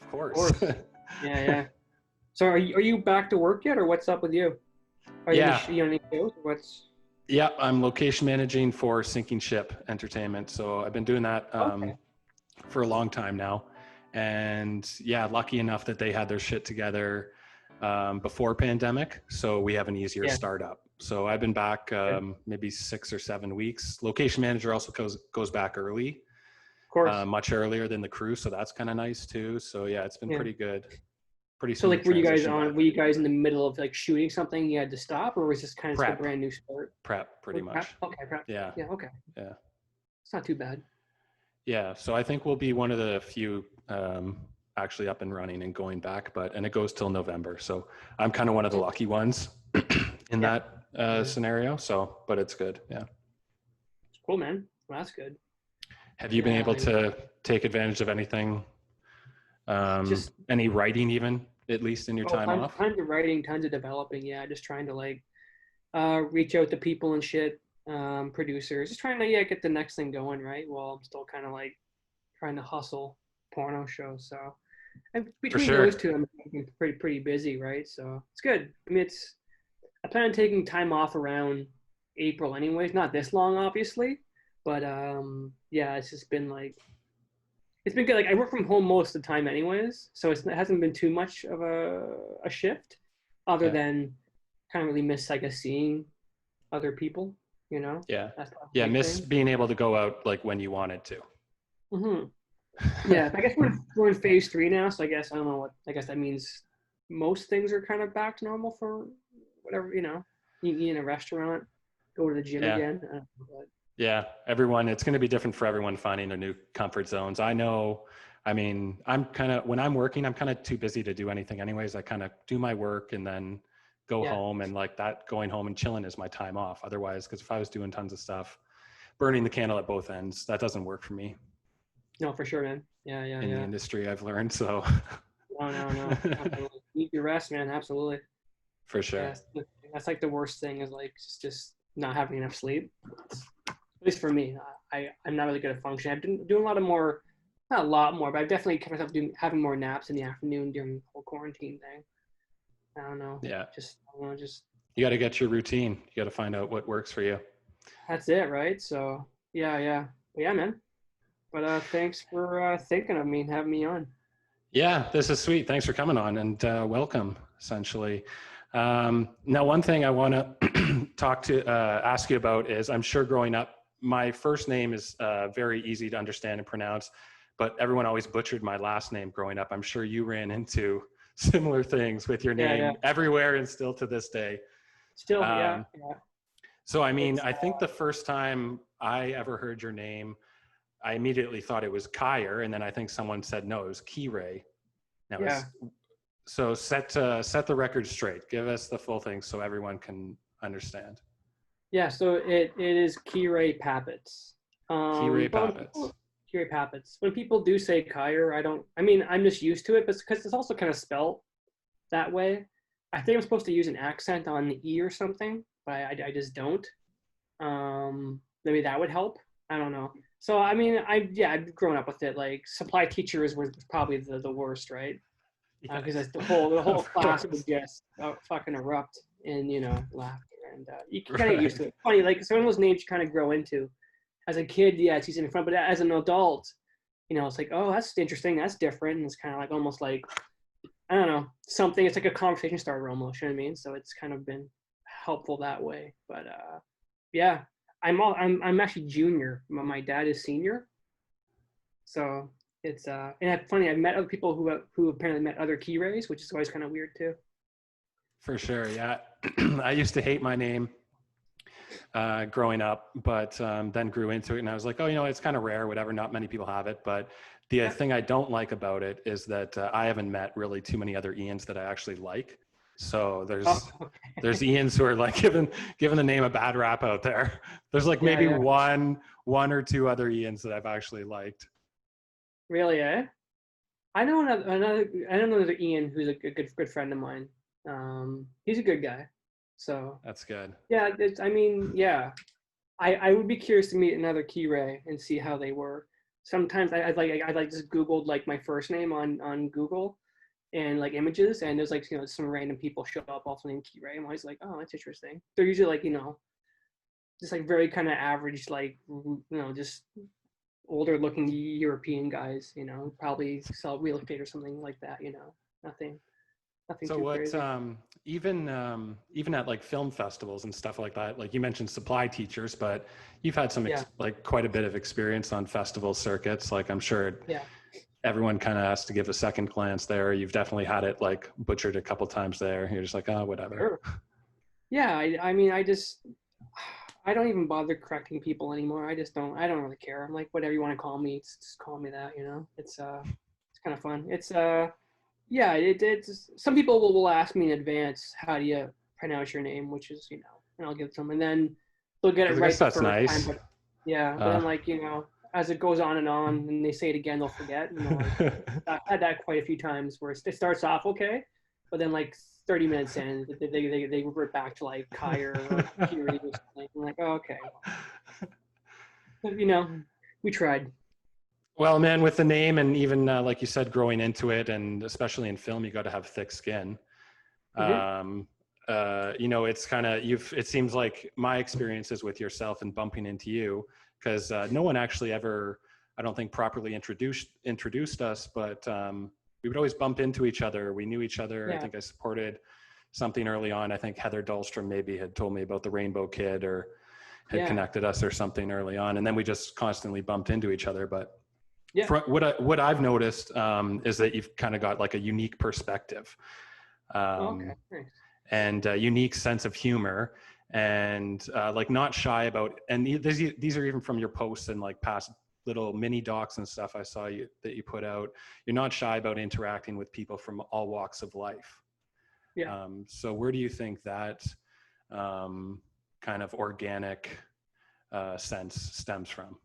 Of Of course. course. Yeah, yeah. So are you back to work yet, or what's up with you? Are you Yeah. you on any shows? Or what's Yeah, I'm location managing for Sinking Ship Entertainment. So I've been doing that okay? for a long time now. And yeah, lucky enough that they had their shit together before pandemic. So we have an easier Yeah, startup. So I've been back good. Of maybe 6 or 7 weeks. Location manager also goes back early, course. much earlier than the crew. So that's kind of nice too. So yeah, it's been Yeah. pretty good. Pretty So smooth like, were you guys transition on? back. Were you guys in the middle of like shooting something? You had to stop, or was this kind of like a Prep, brand new start? prep, pretty much. Okay, prep. Yeah, Yeah, okay. yeah. It's not too bad. Yeah, so I think we'll be one of the few actually up and running and going back, and it goes till November. So I'm kind of one of the lucky ones in Yeah. that Yeah. scenario. So, but it's good. Yeah. It's cool, man. Well, that's good. Have you been Yeah. able to take advantage of anything, Just any writing even, at least in your time off? tons of writing, tons of developing. Yeah, just trying to like reach out to people and shit, producers, just trying to get the next thing going, right? While I'm still kind of like trying to hustle porno shows. So and For between those sure. two, I'm pretty busy, right? So it's good. I mean, I plan on taking time off around April, anyways. Not this long, obviously, but yeah, it's just been like it's been good. Like I work from home most of the time, anyways, so it hasn't been too much of a shift, other Yeah. than kind of really miss, I guess, seeing other people. Yeah. That's probably Yeah. the big Miss thing. being able to go out like when you wanted to. Hmm. Yeah, I guess we're in phase three now, so I guess I don't know what. I guess that means most things are kind of back to normal for whatever. You eat in a restaurant, go to the gym Yeah. again. I don't know, but Yeah, it's going to be different for everyone finding their new comfort zones. I mean, when I'm working, I'm kind of too busy to do anything anyways. I kind of do my work and then go yeah, home, and like that, going home and chilling is my time off. Otherwise, because if I was doing tons of stuff, burning the candle at both ends, that doesn't work for me no, for sure, man. Yeah, yeah, in the yeah. industry, I've learned. So No, no, no. Absolutely. Need your rest, man. Absolutely. for sure. Yeah, that's like the worst thing is like just not having enough sleep. At least for me, I'm not really good at function. I've been doing a lot of more, not a lot more, but I've definitely kept myself having more naps in the afternoon during the whole quarantine thing. I don't know. Yeah. I don't know, just You got to get your routine. You got to find out what works for you. that's it, right? So yeah, yeah, but yeah, man. But thanks for thinking of me and having me on. Yeah, this is sweet. Thanks for coming on, and welcome, essentially. Now, one thing I want to ask you about is, I'm sure growing up, my first name is very easy to understand and pronounce, but everyone always butchered my last name growing up. I'm sure you ran into similar things with your Yeah, yeah. name everywhere and still to this day. Still, yeah, Um, yeah. so, I mean, It's I think the first time I ever heard your name, I immediately thought it was Kire, and then I think someone said no, it was Kire. Now, yeah, so set the record straight. Give us the full thing so everyone can understand. yeah. So it is Kire Paputts. Kire But when Paputts. Kire Paputts. When people do say Kire, I don't. I mean, I'm just used to it, but because it's also kind of spelled that way. I think I'm supposed to use an accent on the E or something, but I just don't. Maybe that would help. I don't know. So I mean, I've grown up with it. Like supply teachers were probably the worst, right? Because Yes, the whole of class would course. just fucking erupt in laughter, and you can kind of get used to it. Funny, like some of those names you kind of grow into. As a kid, yeah, it's easy in front, but as an adult, it's like, oh, that's interesting, that's different, and it's kind of like almost like I don't know something. It's like a conversation starter almost. You know what I mean? So it's kind of been helpful that way. But yeah, I'm actually junior. My dad is senior, so it's and it's funny. I've met other people who apparently met other key rays, which is always kind of weird too. For sure, yeah. I used to hate my name growing up, but then grew into it, and I was like, oh, it's kind of rare, whatever. Not many people have it, but the Yeah. thing I don't like about it is that I haven't met really too many other Ians that I actually like. So Oh, there's okay. Ians who are like giving the name a bad rap out there. There's like Yeah, maybe yeah. one or two other Ians that I've actually liked. Really, eh? I know another Ian who's a good friend of mine. He's a good guy. So That's good. yeah, I mean, yeah. I would be curious to meet another Key Ray and see how they were. sometimes I like just Googled like my first name on Google and like images, and there's like, you know, some random people show up also named Kire. I'm always like, oh, that's interesting. They're usually like, you know, just like very kind of average, like, you know, just older looking European guys, you know, probably sell real estate or something like that, you know, nothing So too what, crazy. even at like film festivals and stuff like that, like you mentioned supply teachers, but you've had some Yeah. like quite a bit of experience on festival circuits. Like I'm sure Yeah. everyone kind of has to give a second glance there. You've definitely had it like butchered a couple times there. You're just like, oh, whatever. Sure. Yeah. I mean, I don't even bother correcting people anymore. I don't really care. I'm like, whatever you want to call me, just call me that, you know, it's kind of fun. Yeah, it's some people will ask me in advance, how do you pronounce your name, which is, you know, and I'll give it to them, and then they'll get it I guess right the that's first time. nice. But yeah, but Uh, then like, you know, as it goes on and they say it again, they'll forget. You know, like I've had that quite a few times where it starts off okay, but then like 30 minutes in, they revert back to like Kire or Kiri or something. I'm like, oh, okay, well, you know, we tried. well, man, with the name and even like you said, growing into it, and especially in film, you got to have thick skin. Hmm. um, you know, it's kind of it seems like my experiences with yourself and bumping into you, because no one actually ever, I don't think, properly introduced us, but we would always bump into each other. We knew each other. I Yeah, think I supported something early on. I think Heather Dahlstrom maybe had told me about the Rainbow Kid, or had yeah, connected us or something early on, and then we just constantly bumped into each other. But yeah. what I've noticed is that you've kind of got like a unique perspective. Oh, okay, Um, nice. and a unique sense of humor, and like not shy about, and these are even from your posts and like past little mini docs and stuff I saw that you put out. You're not shy about interacting with people from all walks of life. Yeah. So where do you think that kind of organic sense stems from?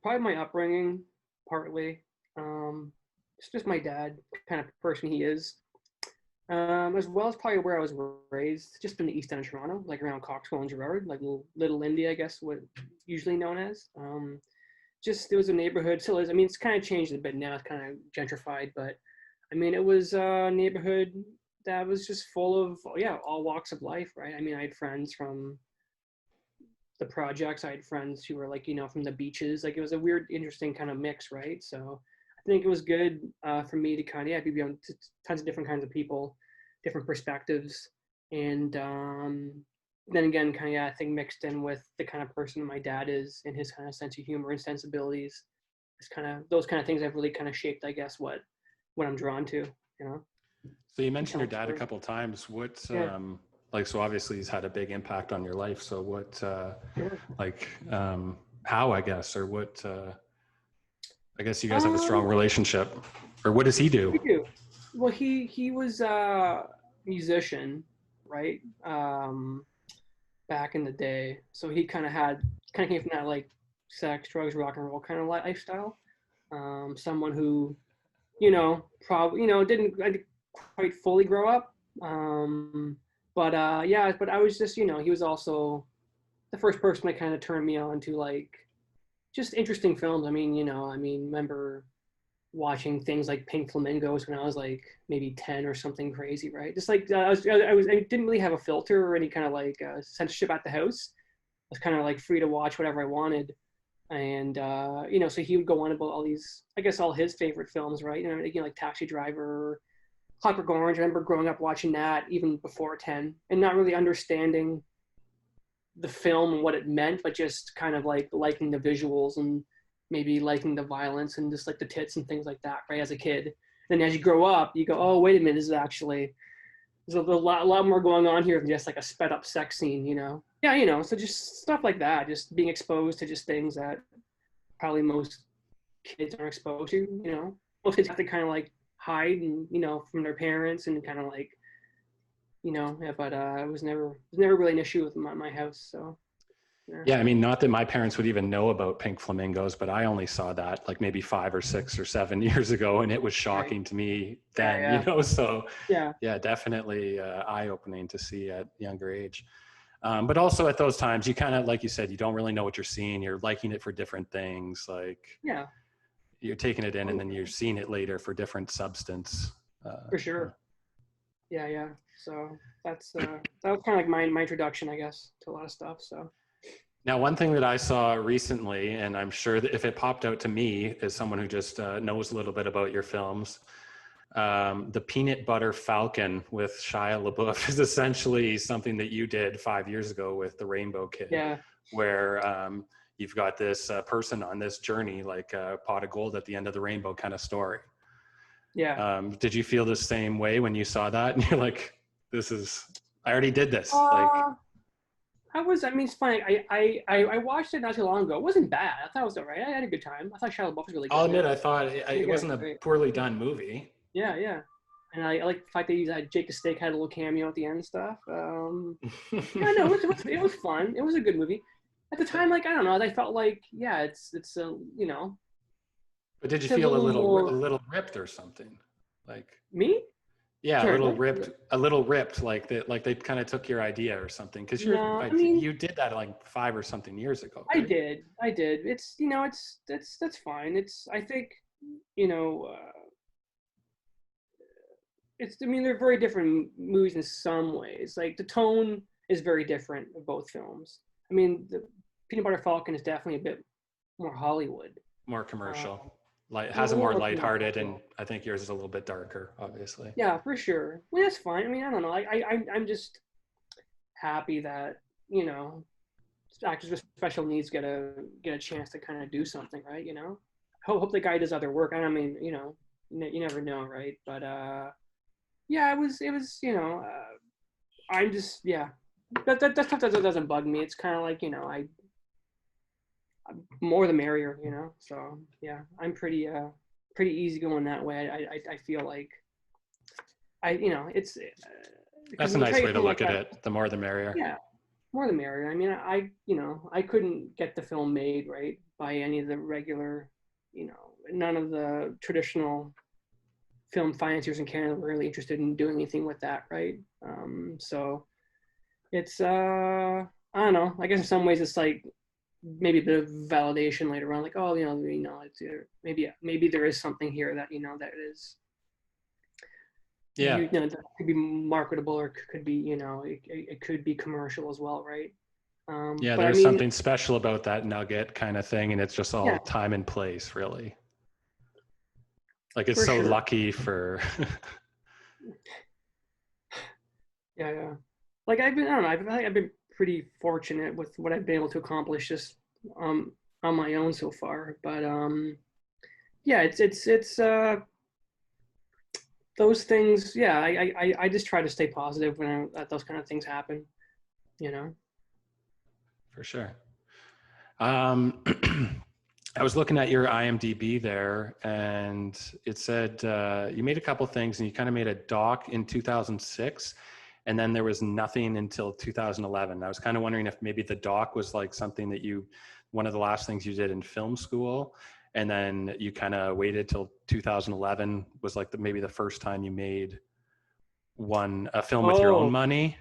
Probably my upbringing, partly. Um, it's just my dad, kind of person he is, as well as probably where I was raised, just in the East End of Toronto, like around Coxwell and Gerrard, like Little India, I guess, what usually known as. Just there was a neighborhood, still is. I mean, it's kind of changed a bit now. It's kind of gentrified, but I mean, it was a neighborhood that was just full of, yeah, all walks of life, right? I mean, I had friends from the projects. I had friends who were like, you know, from the beaches. Like it was a weird, interesting kind of mix, right? So I think it was good for me to kind of, yeah, be on tons of different kinds of people, different perspectives. And then again, kind of, yeah, I think mixed in with the kind of person my dad is and his kind of sense of humor and sensibilities. It's kind of, those kind of things have really kind of shaped, I guess, what I'm drawn to, you know, So you and mentioned your telling dad a stories. couple of times. What Yeah, like, so obviously he's had a big impact on your life. So what sure. like how, I guess, or what I guess you guys have a strong Um, relationship, or what does he do? we do. Well, he was a musician, right? Back in the day, so he kind of came from that like sex, drugs, rock and roll kind of lifestyle. Someone who, you know, probably, you know, didn't quite fully grow up. But yeah, but I was just, you know, he was also the first person that kind of turned me on to like just interesting films. I mean, you know, I mean, remember watching things like Pink Flamingos when I was like maybe 10 or something crazy, right? Just like I didn't really have a filter or any kind of like censorship at the house. I was kind of like free to watch whatever I wanted. And you know, so he would go on about all these, I guess, all his favorite films, right? You know, again, like Taxi Driver, Clockwork Orange. I remember growing up watching that even before 10 and not really understanding the film and what it meant, but just kind of like liking the visuals and maybe liking the violence and just like the tits and things like that, right? As a kid. And as you grow up, you go, oh, wait a minute, this is actually, there's a lot more going on here than just like a sped up sex scene, you know? Yeah, you know, so just stuff like that, just being exposed to just things that probably most kids aren't exposed to, you know? Most kids have to kind of like hide and, you know, from their parents and kind of like, you know, yeah, but it was never really an issue with my house, so yeah. Yeah, I mean, not that my parents would even know about Pink Flamingos, but I only saw that like maybe 5 or 6 or 7 years ago, and it was Right. shocking to me Yeah, then, you yeah, know. So yeah. yeah, definitely eye-opening to see at younger age. But also at those times, you kind of, like you said, you don't really know what you're seeing. You're liking it for different things. Like Yeah, you're taking it in and then you're seeing it later for different substance. for sure. Yeah, yeah. So that's that was kind of like my introduction, I guess, to a lot of stuff. So Now, one thing that I saw recently, and I'm sure that if it popped out to me as someone who just knows a little bit about your films, the Peanut Butter Falcon with Shia LaBeouf is essentially something that you did 5 years ago with The Rainbow Kid, yeah, where you've got this person on this journey, like a pot of gold at the end of the rainbow kind of story. yeah. Did you feel the same way when you saw that? And you're like, I already did this. Like, Uh, I mean, it's funny. I watched it not too long ago. It wasn't bad. I thought it was all right. I had a good time. I thought Shia LaBeouf was really I'll good in admit, it. I thought it wasn't a Right. poorly done movie. Yeah, yeah. And I like the fact that Jake the Snake had a little cameo at the end and stuff. Yeah, no, it was fun. It was a good movie. At the time, like I don't know, I felt like yeah, it's a you know, But did you it's a feel little a more little ripped or something? Like, me. yeah, Sorry, what? a little ripped, like they kind of took your idea or something. Because No, I mean you did that like 5 or something years ago, I right? did, I did. It's that's fine. It's I think you know it's I mean they're very different movies in some ways. Like the tone is very different of both films. I mean the Peanut Butter Falcon is definitely a bit more Hollywood. More Uh, commercial, like a little has a more more lighthearted, and commercial. I think yours is a little bit darker, obviously. Yeah, for sure. Well, that's fine. I mean, I don't know. I'm just happy that you know actors with special needs get a chance to kind of do something, right? You know, hope the guy does other work. I mean, you know, you never know, right? But yeah, it was I'm just yeah. That stuff that doesn't bug me. It's kind of like more the merrier, you know. So yeah, I'm pretty easy going that way. I feel like it's because That's a when you try nice to way get to something like look at that, it. The more, the merrier. yeah, more the merrier. I mean, I couldn't get the film made right by any of the regular, none of the traditional film financiers in Canada were really interested in doing anything with that, right? So it's I don't know. I guess in some ways it's like maybe a bit of validation later on, like oh it's maybe there is something here that that is Yeah, that could be marketable or could be it could be commercial as well, right? yeah. But I There's mean, something special about that nugget kind of thing, and it's just yeah, all time and place, really. Like it's for so sure. lucky for. Yeah, yeah. Like I don't know, I've been pretty fortunate with what I've been able to accomplish just um on my own so far. But yeah, it's those things. Yeah, I just try to stay positive when those kind of things happen. You know. For sure. Um, I was looking at your IMDb there, and it said you made a couple things, and you kind of made a doc in 2006, and then there was nothing until 2011. I was kind of wondering if maybe the doc was like something that one of the last things you did in film school, and then you kind of waited till 2011 was like maybe the first time you made a film with your own Oh, money.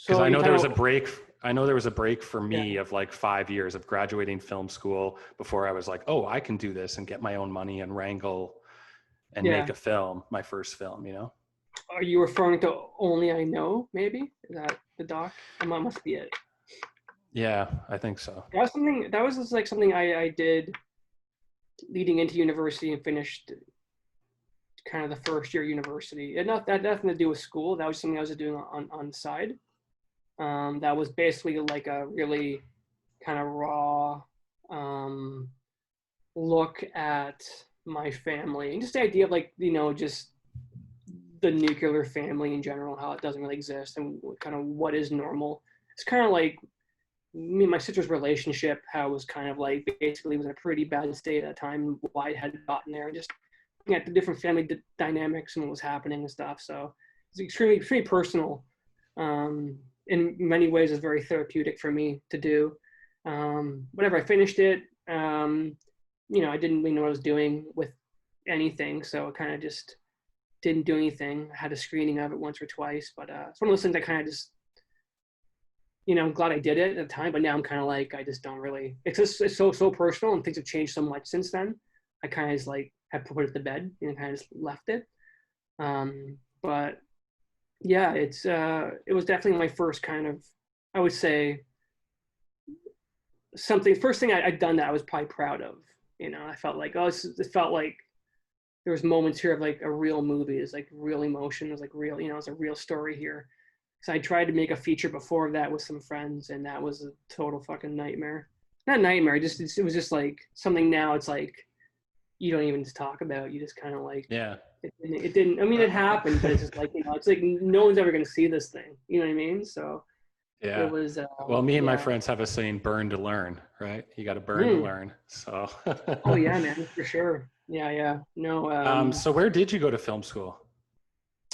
Because so I you know there talking was a about break. I know there was a break for yeah, me of like 5 years of graduating film school before I was like, oh, I can do this and get my own money and wrangle and make yeah. a film, my first film, you know? Are you referring to Only I Know? Maybe is that the doc? That must be it. Yeah, I think so. That was something. That was just like something I did leading into university and finished kind of the first year of university. It not that nothing to do with school. That was something I was doing on the side. That was basically like a really kind of raw um, look at my family and just the idea of like just the nuclear family in general, how it doesn't really exist and kind of what is normal. It's kind of like me and my sister's relationship, how it was kind of like basically was in a pretty bad state at that time, why it had gotten there, and just looking at the different family dynamics and what was happening and stuff. So it's extremely personal. In many ways, it's very therapeutic for me to do. Whenever I finished it, I didn't really know what I was doing with anything, so I kind of just didn't do anything. I had a screening of it once or twice, but it's one of those things I kind of just you know, I'm glad I did it at the time, but now I'm kind of like, I just don't really, it's just, it's so personal, and things have changed so much since then. I kind of just like have put it to bed, and kind of just left it. But yeah, it was definitely my first kind of, I would say, something, first thing I'd done that I was probably proud of. You know, I felt like, oh, it felt like there was moments here of like a real movie. It's like real emotion. It was like real, you know, it's a real story here. So I tried to make a feature before that with some friends, and that was a total fucking nightmare. Not nightmare, just it was just like something. Now it's like you don't even talk about. You just kind of like Yeah. it didn't. I mean, it happened, but it's just like, you know, it's like no one's ever gonna see this thing. You know what I mean? So it Yeah. was. Well, me and my Yeah. friends have a saying, burn to learn, right? You got to burn to Mm. learn. So, Oh yeah, man, for sure. Yeah, yeah. No, so where did you go to film school?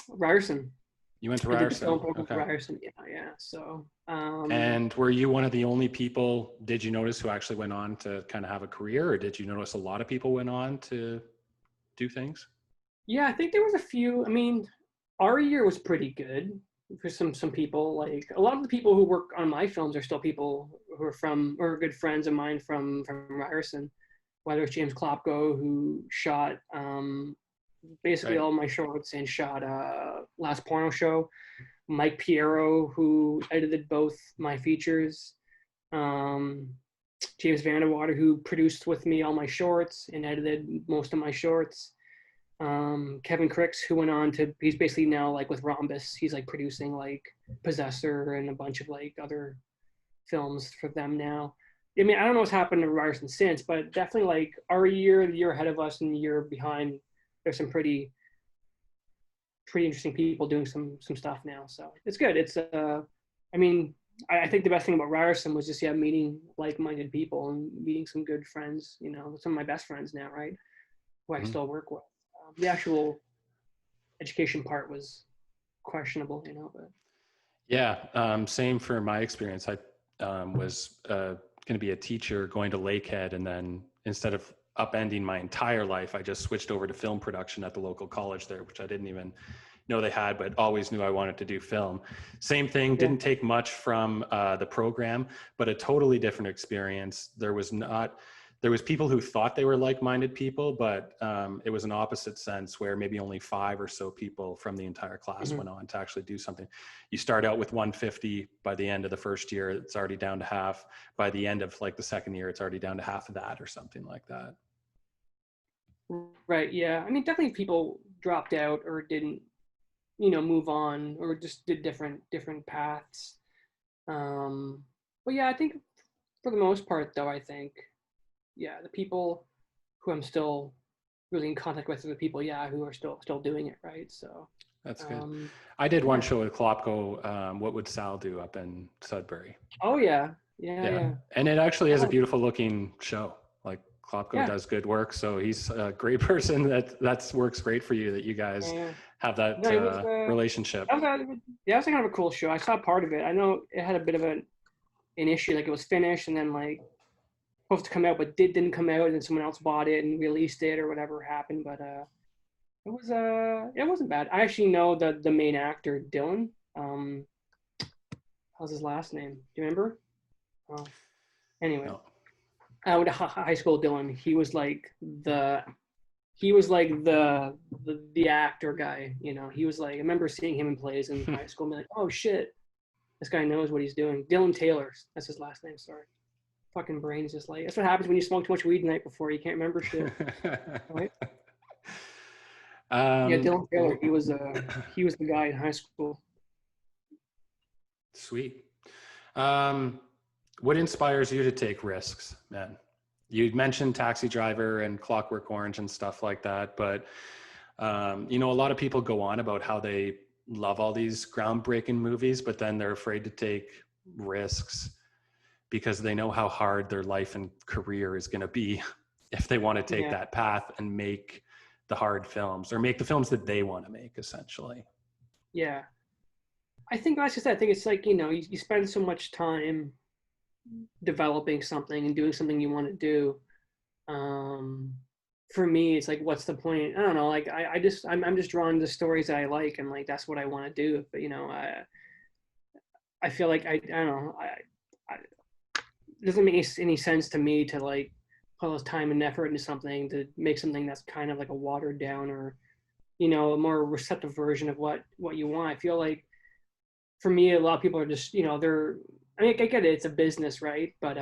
Ryerson. You went to I did the Ryerson. film program for Okay. Ryerson. Yeah, yeah. So, And were you one of the only people, did you notice, who actually went on to kind of have a career, or did you notice a lot of people went on to do things? yeah, I think there was a few. I mean, our year was pretty good for some people. Like a lot of the people who work on my films are still people who are from or good friends of mine from Ryerson. Whether it's James Klopko, who shot basically Right. all my shorts and shot Last Porno Show. Mike Piero, who edited both my features. Um, James Vanderwater, who produced with me all my shorts and edited most of my shorts. Kevin Cricks, who went on to, he's basically now like with Rhombus, he's like producing like Possessor and a bunch of like other films for them now. I mean, I don't know what's happened to Ryerson since, but definitely like our year, the year ahead of us, and the year behind, there's some pretty interesting people doing some stuff now. So it's good. It's I mean, I think the best thing about Ryerson was just meeting like-minded people and meeting some good friends. You know, some of my best friends now, right? Who I Mhm. still work with. The actual education part was questionable, you know, but Yeah, same for my experience. I was going to be a teacher going to Lakehead, and then instead of upending my entire life, I just switched over to film production at the local college there, which I didn't even know they had, but always knew I wanted to do film. Same thing, yeah. didn't take much from the program, but a totally different experience. There was people who thought they were like-minded people, but it was an opposite sense where maybe only 5 or so people from the entire class Mm-hmm. went on to actually do something. You start out with 150. By the end of the first year, it's already down to half. By the end of like the second year, it's already down to half of that or something like that. Right. Yeah. I mean, definitely people dropped out or didn't, you know, move on or just did different paths. But yeah, I think for the most part, though, I think yeah, the people who I'm still really in contact with are the people, yeah, who are still doing it, right? So, That's good. um, I did one yeah. show with Klopko, What Would Sal Do, up in Sudbury. Oh yeah, yeah, Yeah. yeah. And it actually is a Oh, beautiful looking show. Like Klopko yeah, does good work. So he's a great person that works great for you, that you guys yeah. have that No, it was relationship. yeah, it was kind of a cool show. I saw part of it. I know it had a bit of an issue, like it was finished and then like supposed to come out, but didn't come out, and then someone else bought it and released it or whatever happened. But it wasn't bad. I actually know the main actor, Dylan. How's his last name? Do you remember? Oh, anyway, No. I went to high school. Dylan. He was like the actor guy. You know, he was like, I remember seeing him in plays in high school and be like, oh shit, this guy knows what he's doing. Dylan Taylor, that's his last name. Sorry, fucking brain is just like, that's what happens when you smoke too much weed the night before. You can't remember shit, right? Yeah, um, Dylan Taylor. He was the guy in high school. Sweet. Um, what inspires you to take risks, man? You mentioned Taxi Driver and Clockwork Orange and stuff like that, but you know, a lot of people go on about how they love all these groundbreaking movies, but then they're afraid to take risks because they know how hard their life and career is going to be if they want to take Yeah, that path and make the hard films, or make the films that they want to make, essentially. yeah. I think that's just. I think it's like, you know, you spend so much time developing something and doing something you want to do. Um, for me, it's like, what's the point? I don't know. Like, I'm just drawn to stories that I like, and like that's what I want to do. But you know, I feel like I don't know, it doesn't make any sense to me to like put all this time and effort into something to make something that's kind of like a watered down or, you know, a more receptive version of what you want. I feel like for me, a lot of people are just, you know, I mean, I get it, it's a business, right? But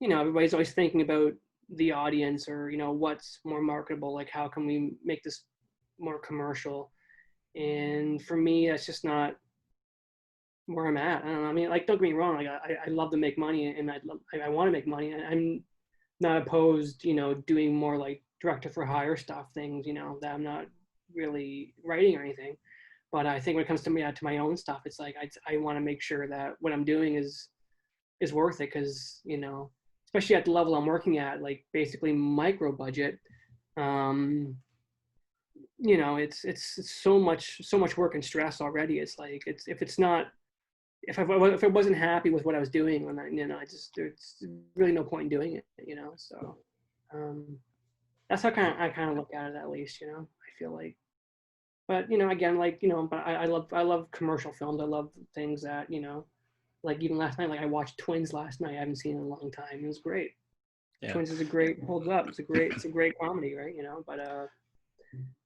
you know, everybody's always thinking about the audience or, you know, what's more marketable, like how can we make this more commercial? And for me, that's just not where I'm at. I don't know. I mean, like, don't get me wrong. Like, I love to make money, and I want to make money. And I'm not opposed, you know, doing more like director for hire stuff, things, you know, that I'm not really writing or anything. But I think when it comes to my own stuff, it's like I want to make sure that what I'm doing is worth it, because, you know, especially at the level I'm working at, like basically micro budget. Um, you know, it's so much work and stress already. It's like if it's not if I wasn't happy with what I was doing, then you know, there's really no point in doing it, you know. So um, that's how I kind of look at it, at least, you know. I feel like, but you know, again, like, you know, but I love commercial films. I love things that, you know, like even last night, like I watched Twins last night. I haven't seen it in a long time. It was great. Yeah. Twins is a great holds up. It's a great comedy, right? You know, but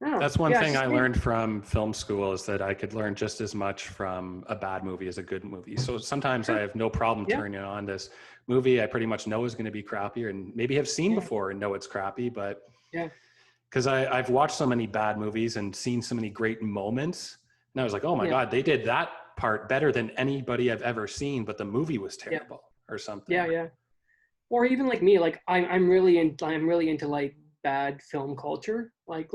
no, That's one yeah, thing I learned from film school, is that I could learn just as much from a bad movie as a good movie. So sometimes I have no problem yeah, turning on this movie I pretty much know is going to be crappier and maybe have seen yeah, before and know it's crappy, but yeah, because I've watched so many bad movies and seen so many great moments, and I was like, oh my yeah, God, they did that part better than anybody I've ever seen, but the movie was yeah, terrible or yeah, something. yeah. Or even like me, like I'm really into like bad film culture, like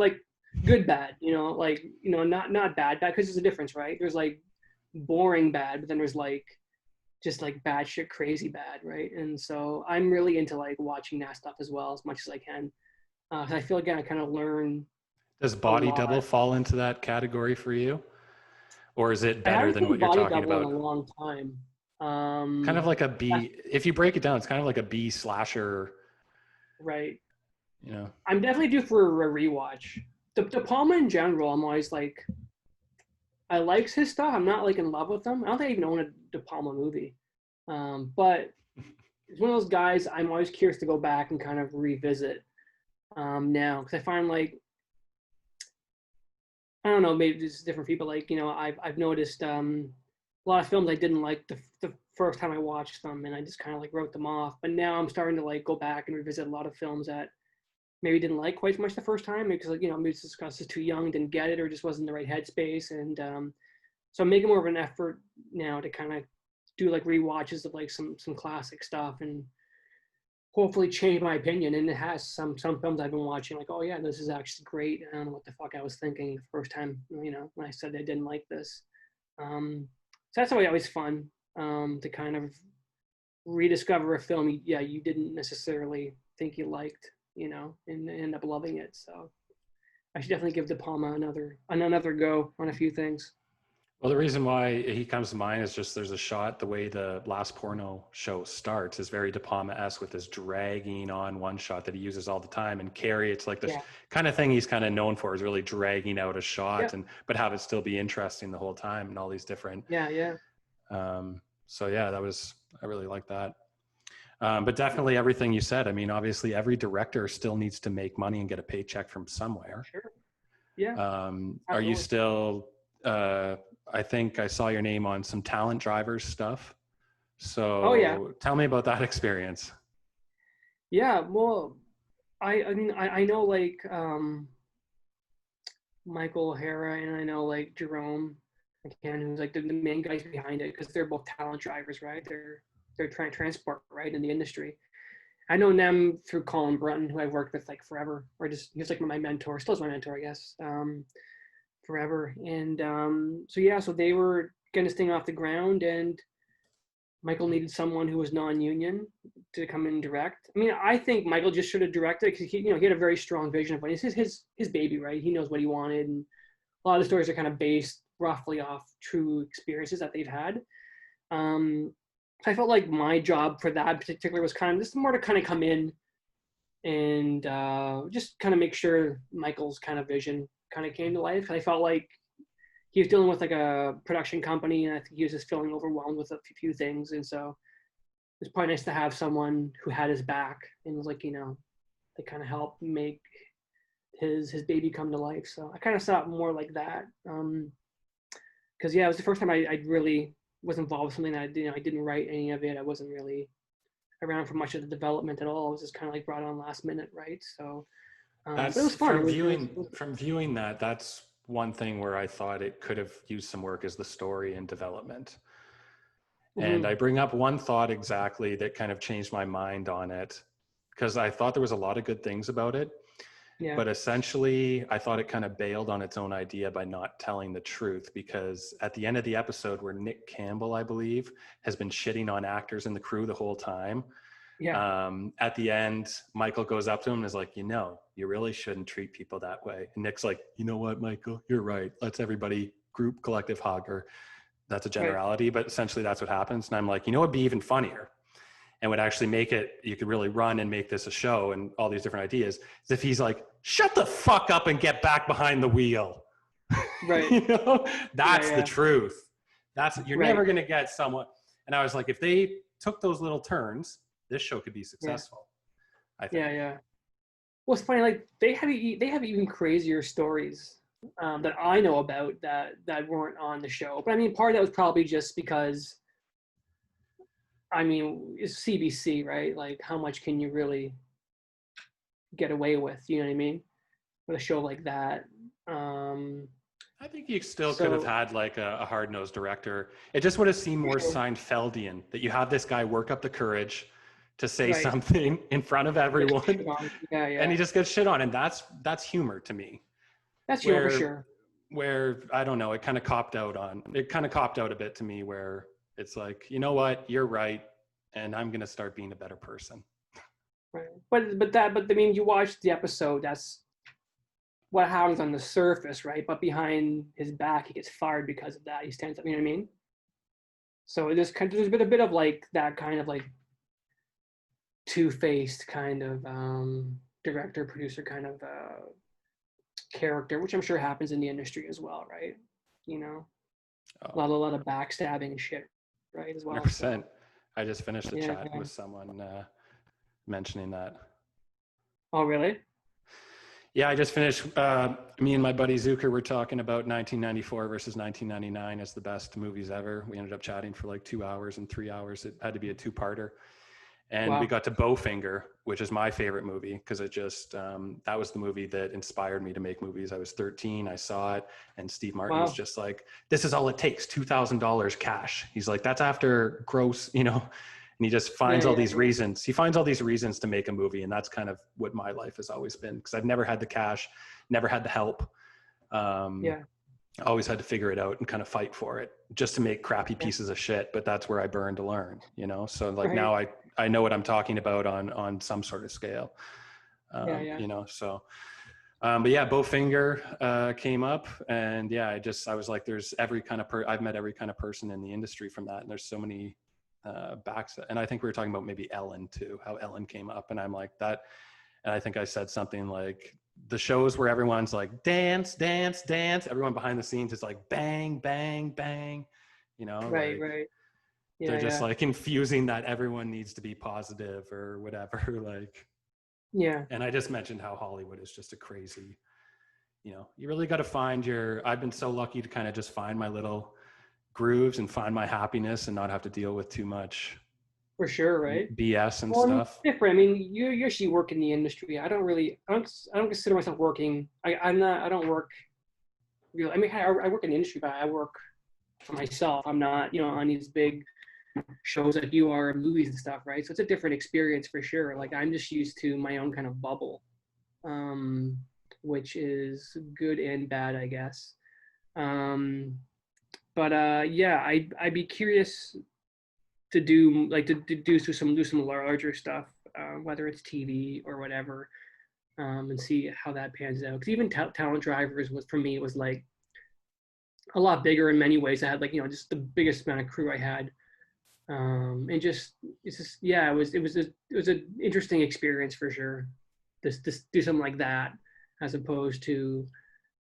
good bad, you know, like, you know, not bad because there's a difference, right? There's like boring bad, but then there's like just like bad shit, crazy bad, right? And so I'm really into like watching that stuff as well, as much as I can. 'Cause I feel, again, I kind of learn Does a Body Double lot. fall into that category for you? Or is it I better haven't than seen what you're Body talking Double in a about? long time. Kind of like a That's B, if you break it down, it's kind of like a B slasher, right. you know. I'm definitely due for a rewatch. De Palma in general, I'm always like, I likes his stuff. I'm not like in love with him. I don't think I even own a De Palma movie. But it's one of those guys I'm always curious to go back and kind of revisit now, because I find like, I don't know, maybe it's different people. Like, you know, I've noticed a lot of films I didn't like the first time I watched them, and I just kind of like wrote them off. But now I'm starting to like go back and revisit a lot of films that maybe didn't like quite as much the first time, because, like, you know, maybe it's just 'cause I was too young, didn't get it, or just wasn't in the right headspace. And so I'm making more of an effort now to kind of do like rewatches of like some classic stuff, and hopefully change my opinion. And it has some films I've been watching, like, oh yeah, this is actually great. I don't know what the fuck I was thinking the first time, you know, when I said I didn't like this. So that's always fun, to kind of rediscover a film, yeah, you didn't necessarily think you liked, you know, and end up loving it. So I should definitely give De Palma another go on a few things. Well, the reason why he comes to mind is just there's a shot, the way the last Porno show starts is very De Palma-esque, with this dragging on one shot that he uses all the time. And Carrie, it's like the Yeah, kind of thing he's kind of known for, is really dragging out a yeah, shot and but have it still be interesting the whole time, and all these different. yeah, yeah. So yeah, I really like that. But definitely everything you said. I mean, obviously every director still needs to make money and get a paycheck from somewhere. Sure. Yeah, Are you absolutely. still, I think I saw your name on some Talent Drivers stuff. Oh yeah, So tell me about that experience. yeah. Well, I mean, I know like Michael O'Hara, and I know like Jerome McCann, who's like the main guys behind it, because they're both talent drivers, right? They're trying to transport, right, in the industry. I know them through Colin Brunton, who I've worked with like forever, or just he was like my mentor, still is my mentor, I guess, forever. And so yeah, so they were getting this thing off the ground, and Michael needed someone who was non-union to come in and direct. I mean, I think Michael just should have directed, because he, you know, he had a very strong vision of it. It's his baby, right? He knows what he wanted, and a lot of the stories are kind of based roughly off true experiences that they've had. So I felt like my job for that particular was kind of just more to kind of come in and just kind of make sure Michael's kind of vision kind of came to life. I felt like he was dealing with like a production company, and I think he was just feeling overwhelmed with a few things, and so it was probably nice to have someone who had his back and was like, to kind of help make his baby come to life. So I kind of saw it more like that, because it was the first time I really was involved with something that I didn't write any of it. I wasn't really around for much of the development at all. I was just kind of like brought on last minute, right? So, but it That's was fun. from viewing that. That's one thing where I thought it could have used some work is the story and development. And I bring up one thought exactly that kind of changed my mind on it, because I thought there was a lot of good things about it. Yeah. But essentially, I thought it kind of bailed on its own idea by not telling the truth, because at the end of the episode where Nick Campbell, I believe, has been shitting on actors in the crew the whole time. Yeah. At the end, Michael goes up to him and is like, you really shouldn't treat people that way. And Nick's like, you know what, Michael, you're right. Let's everybody group collective hug, or that's a generality, but essentially that's what happens. And I'm like, it'd be even funnier and would actually make it, you could really run and make this a show and all these different ideas, is if he's like, shut the fuck up and get back behind the wheel. Right. That's the truth. You're Right. never going to get someone. And I was like, if they took those little turns, this show could be successful. I think. Yeah. Well, it's funny, like they have even crazier stories that I know about that weren't on the show. But I mean, part of that was probably just because, it's CBC, right? Like, how much can you really get away with? You know what I mean? With a show like that. I think you still could have had like a hard-nosed director. It just would have seemed more Seinfeldian, that you have this guy work up the courage to say something in front of everyone. And he just gets shit on. And that's humor to me. That's humor for sure. Where, I don't know, it kind of copped out a bit to me, where it's like, you know what, you're right. And I'm going to start being a better person. Right. But you watch the episode, that's what happens on the surface, right? But behind his back, he gets fired because of that. He stands up, you know what I mean? So there's been a bit of like that kind of like two-faced kind of director, producer kind of character, which I'm sure happens in the industry as well, right? A lot of backstabbing and shit, right? As well. 100%. So. I just finished a chat with someone mentioning that. Oh, really? Yeah, I just finished. Me and my buddy Zucker were talking about 1994 versus 1999 as the best movies ever. We ended up chatting for like 2 hours and 3 hours. It had to be a two-parter. And we got to Bowfinger, which is my favorite movie, because it just, that was the movie that inspired me to make movies. I was 13, I saw it, and Steve Martin was just like, this is all it takes, $2,000 cash. He's like, that's after gross, and he just finds all these reasons. He finds all these reasons to make a movie, and that's kind of what my life has always been, because I've never had the cash, never had the help. Always had to figure it out and kind of fight for it just to make crappy pieces of shit. But that's where I burned to learn, So like now I know what I'm talking about on some sort of scale, so, but yeah, Bowfinger came up, and I was like, there's every kind of I've met every kind of person in the industry from that. And there's so many backs. And I think we were talking about maybe Ellen too, how Ellen came up, and I'm like that. And I think I said something like, the shows where everyone's like, dance, dance, dance. Everyone behind the scenes is like, bang, bang, bang, Right. They're just like infusing that everyone needs to be positive or whatever. Like, and I just mentioned how Hollywood is just a crazy, you really got to find I've been so lucky to kind of just find my little grooves and find my happiness and not have to deal with too much. For sure, right? BS and stuff. It's different. You actually work in the industry. I don't consider myself working. I don't work really. I work in the industry, but I work for myself. I'm not, on these big shows like you are, movies and stuff, right? So it's a different experience for sure. Like, I'm just used to my own kind of bubble, which is good and bad, I guess. But I'd be curious to do some larger stuff, whether it's TV or whatever, and see how that pans out. Because even Talent Drivers was like a lot bigger in many ways. I had just the biggest amount of crew I had, and it was an interesting experience for sure. This do something like that, as opposed to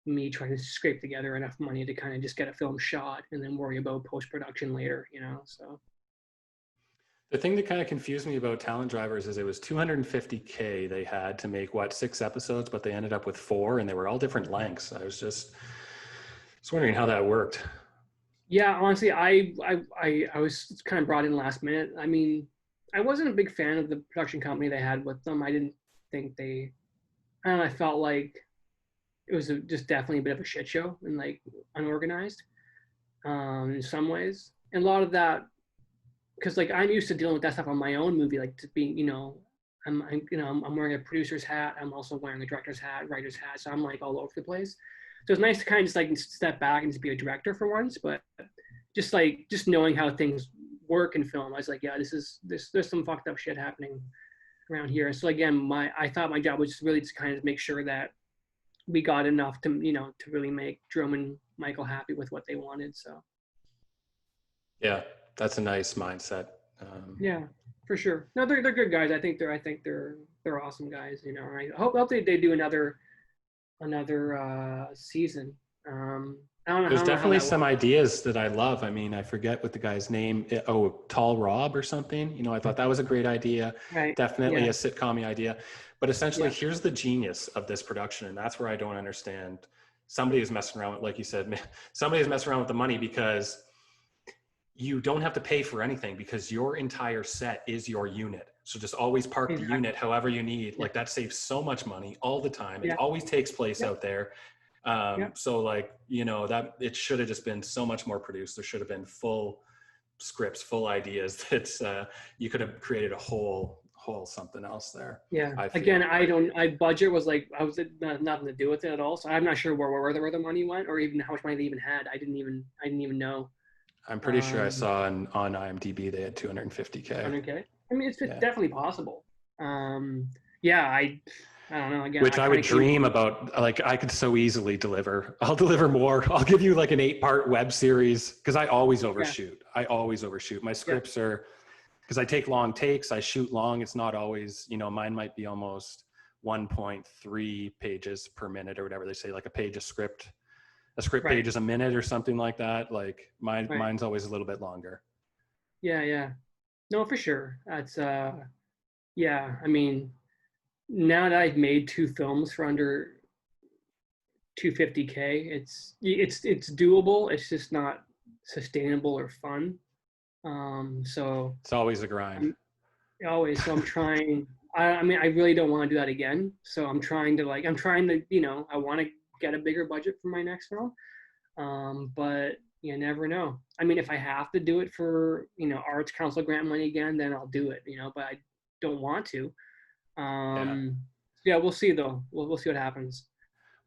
me trying to scrape together enough money to kind of just get a film shot and then worry about post-production later, so. The thing that kind of confused me about Talent Drivers is it was 250K they had to make 6 episodes, but they ended up with 4 and they were all different lengths. I was wondering how that worked. Yeah, honestly, I was kind of brought in last minute. I mean, I wasn't a big fan of the production company they had with them. I didn't think I don't know, I felt like it was just definitely a bit of a shit show and like unorganized in some ways. And a lot of that, because like I'm used to dealing with that stuff on my own movie, like to being, I'm wearing a producer's hat. I'm also wearing a director's hat, writer's hat. So I'm like all over the place. So it's nice to kind of just like step back and just be a director for once. But just knowing how things work in film, I was like, yeah, there's some fucked up shit happening around here. So again, I thought my job was just really to kind of make sure that we got enough to to really make Jerome and Michael happy with what they wanted. So yeah, that's a nice mindset. Yeah, for sure. No, they're good guys. I think they're awesome guys. I hope they do another season. I don't know. There's definitely some works. ideas that I love. I mean, I forget what the guy's name. Tall Rob or something. I thought that was a great idea. Right. Definitely Yeah. a sitcom idea. But essentially, here's the genius of this production, and that's where I don't understand. Somebody is messing around with, like you said, somebody is messing around with the money because you don't have to pay for anything because your entire set is your unit. So just always park the unit however you need. Like that saves so much money all the time. It always takes place out there. So like, that it should have just been so much more produced. There should have been full scripts, full ideas that you could have created a whole something else there. Yeah. Again, I budget was like, I was nothing to do with it at all. So I'm not sure where the money went or even how much money they even had. I didn't even know. I'm pretty sure I saw on IMDb they had 250K. 200K. I mean, it's definitely possible. I don't know. Again, which I would dream about. Like I could so easily deliver. I'll deliver more. I'll give you like an 8-part web series because I always overshoot. I always overshoot. My scripts are because I take long takes. I shoot long. It's not always. Mine might be almost 1.3 pages per minute or whatever they say. Like a script page is a minute or something like that. Like mine's always a little bit longer. Yeah. No, for sure. That's I mean, now that I've made 2 films for under 250K, it's doable. It's just not sustainable or fun. So it's always a grind. Always. So I'm trying. I mean, I really don't want to do that again. So I'm trying to I want to get a bigger budget for my next film. But you never know. I mean, if I have to do it for, Arts Council grant money again, then I'll do it, but I don't want to. We'll see though. We'll see what happens.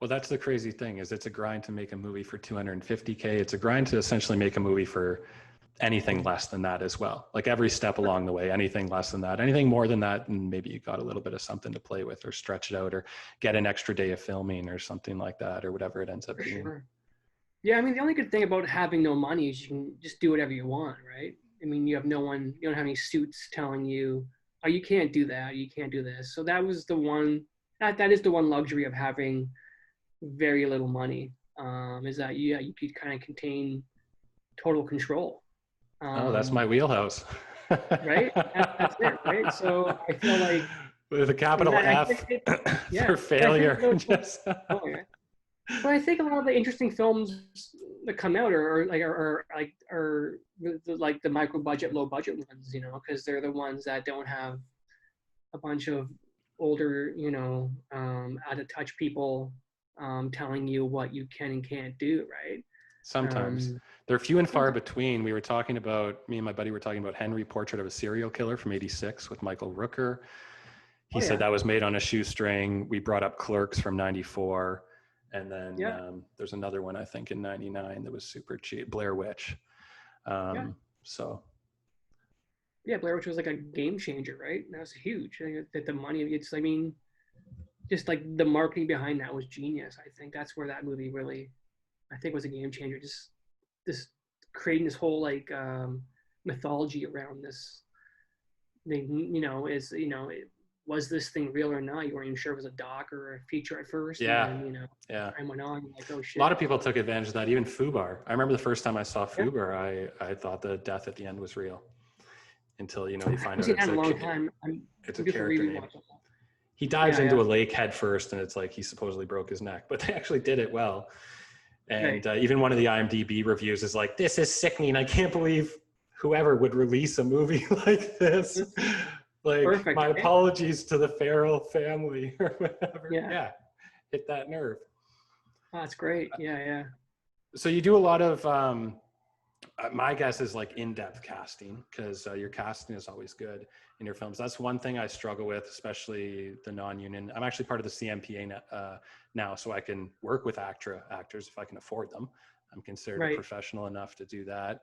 Well, that's the crazy thing is it's a grind to make a movie for 250K. It's a grind to essentially make a movie for anything less than that as well. Like every step along the way, anything less than that, anything more than that. And maybe you got a little bit of something to play with or stretch it out or get an extra day of filming or something like that or whatever it ends up being. Sure. Yeah. I mean, the only good thing about having no money is you can just do whatever you want, right? I mean, you don't have any suits telling you, oh, you can't do that, you can't do this. So that was the one, that is the one luxury of having very little money, is that you could kind of contain total control. That's my wheelhouse. Right? That's it, right? So I feel like with a capital F for failure. But I think a lot of the interesting films that come out are the micro budget, low budget ones, because they're the ones that don't have a bunch of older, out of touch people telling you what you can and can't do, right? Sometimes they're few and far between. Me and my buddy were talking about Henry, Portrait of a Serial Killer from '86 with Michael Rooker. He said that was made on a shoestring. We brought up Clerks from '94. And then there's another one, I think, in '99 that was super cheap, Blair Witch. So. Yeah, Blair Witch was like a game changer, right? That was huge. That the money, just like the marketing behind that was genius. I think that's where that movie really, was a game changer. Just this creating this whole mythology around this thing, was this thing real or not? You weren't even sure it was a doc or a feature at first. Yeah. And then, Yeah. time went on, like, oh shit. A lot of people took advantage of that, even Fubar. I remember the first time I saw Yeah. Fubar, I thought the death at the end was real until, you I find haven't out seen that in a long time. it's a I'm due for character name. rewatch. He dives Yeah, into yeah. a lake head first, and it's like he supposedly broke his neck, but they actually did it well. And Right. even one of the IMDb reviews is like, "This is sickening. I can't believe whoever would release a movie like this." Like, Perfect, my right? apologies to the Farrell family or whatever. Yeah. Yeah, hit that nerve. Oh, that's great. Yeah, yeah. So you do a lot of, my guess is like in-depth casting, because your casting is always good in your films. That's one thing I struggle with, especially the non-union. I'm actually part of the CMPA now, so I can work with actors if I can afford them. I'm considered a professional enough to do that.